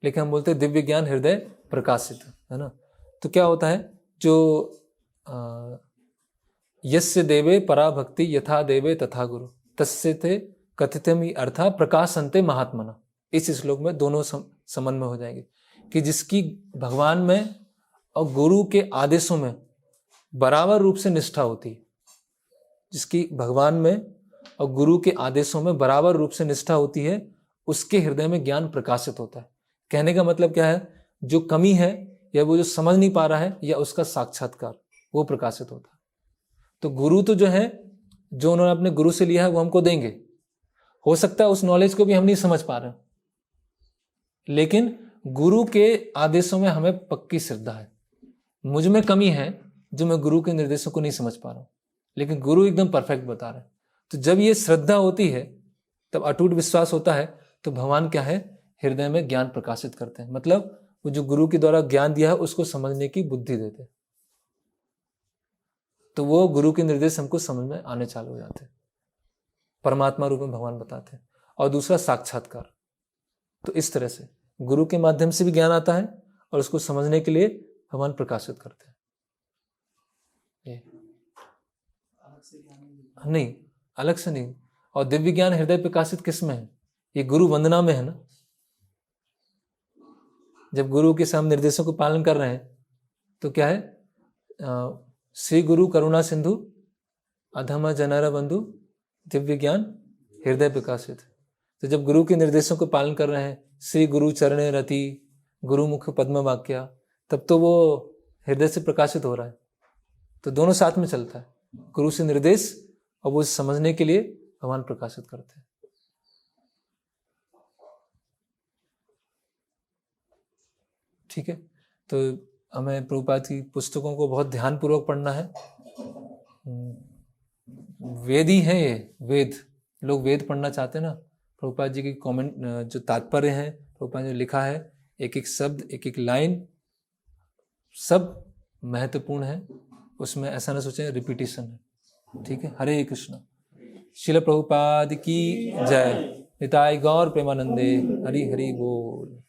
लेकिन हम बोलते हैं दिव्य ज्ञान हृदय प्रकाशित, है ना। तो क्या होता है, जो यस्य देवे परा भक्ति यथा देवे तथा गुरु तस्य ते कथितम अर्था प्रकाशन्ते महात्मना, इस श्लोक में दोनों समन्वय हो जाएंगे, कि जिसकी भगवान में और गुरु के आदेशों में बराबर रूप से निष्ठा होती है, जिसकी भगवान में और गुरु के आदेशों में बराबर रूप से निष्ठा होती है, उसके हृदय में ज्ञान प्रकाशित होता है। कहने का मतलब क्या है, जो कमी है या वो जो समझ नहीं पा रहा है या उसका साक्षात्कार वो प्रकाशित होता है। तो गुरु तो जो है, जो उन्होंने अपने गुरु से लिया है वो हमको देंगे। हो सकता है उस नॉलेज को भी हम नहीं समझ पा रहे, लेकिन गुरु के आदेशों में हमें पक्की श्रद्धा है। मुझ में कमी है जो मैं गुरु के निर्देशों को नहीं समझ पा रहा हूं, लेकिन गुरु एकदम परफेक्ट बता रहे हैं। तो जब ये श्रद्धा होती है, तब अटूट विश्वास होता है, तो भगवान क्या है, हृदय में ज्ञान प्रकाशित करते हैं। मतलब वो जो गुरु के द्वारा ज्ञान दिया है उसको समझने की बुद्धि देते हैं, तो वो गुरु के निर्देश हमको समझ में आने चालू हो जाते हैं, परमात्मा रूप में भगवान बताते हैं। और दूसरा साक्षात्कार, तो इस तरह से गुरु के माध्यम से भी ज्ञान आता है और उसको समझने के लिए भगवान प्रकाशित करते हैं। नहीं, अलग से नहीं। और दिव्य ज्ञान हृदय प्रकाशित किस में है, ये गुरु वंदना में है ना। जब गुरु के सामने निर्देशों को पालन कर रहे हैं तो क्या है, श्री गुरु करुणा सिंधु अधम जनर बंधु दिव्य ज्ञान हृदय प्रकाशित। तो जब गुरु के निर्देशों को पालन कर रहे हैं, श्री गुरु चरणे रति गुरु मुख पद्म वाक्या, तब तो वो हृदय से प्रकाशित हो रहा है। तो दोनों साथ में चलता है, गुरु से निर्देश और वो समझने के लिए भगवान प्रकाशित करते हैं। ठीक है, तो हमें प्रभुपाद की पुस्तकों को बहुत ध्यानपूर्वक पढ़ना है। वेद ही है ये, वेद। लोग वेद पढ़ना चाहते हैं ना। प्रभुपाद जी की कमेंट जो तात्पर्य है, प्रभुपाद जी ने लिखा है, एक एक शब्द एक एक लाइन सब महत्वपूर्ण है, उसमें ऐसा ना सोचें रिपीटिशन है। ठीक है, हरे कृष्ण। श्रील प्रभुपाद की जय। निताय गौर प्रेमानंदे। हरि हरि बोल।